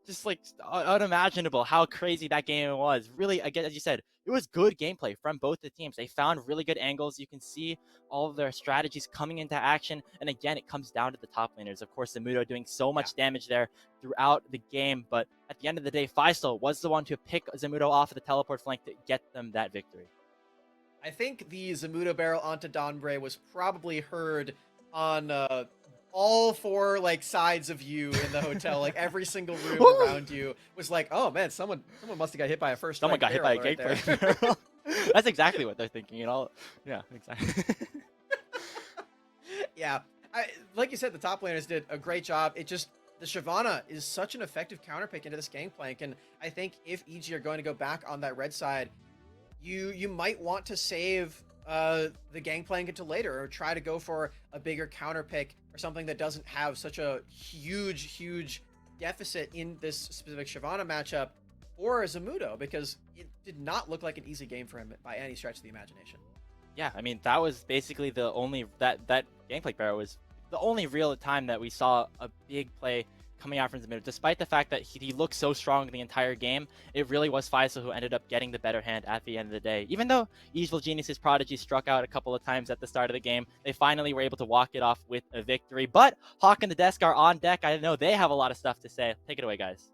just like unimaginable how crazy that game was. Really, again, as you said, it was good gameplay from both the teams. They found really good angles. You can see all of their strategies coming into action. And again, it comes down to the top laners. Of course, Zamudo doing so much damage there throughout the game. But at the end of the day, Faisal was the one to pick Zamudo off of the teleport flank to get them that victory. I think the Zamudo barrel onto Donbray was probably heard on all 4 like sides of you in the hotel. Like every single room around you was like, oh man, someone must have got hit by a first Someone got hit by a right gateway. That's exactly what they're thinking, you know? Yeah, exactly. Yeah, like you said, the top laners did a great job. It just, the Shyvana is such an effective counterpick into this gangplank, and I think if EG are going to go back on that red side, you might want to save the gangplank until later, or try to go for a bigger counter pick or something that doesn't have such a huge deficit in this specific Shyvana matchup for Zamudo, because it did not look like an easy game for him by any stretch of the imagination. Yeah, I mean, that was basically the only, that gangplank barrel was the only real time that we saw a big play coming out from Zamudo. Despite the fact that he looked so strong the entire game, it really was Faisal who ended up getting the better hand at the end of the day. Even though Evil Genius's Prodigy struck out a couple of times at the start of the game, they finally were able to walk it off with a victory. But Hawk and the Desk are on deck. I know they have a lot of stuff to say. Take it away, guys.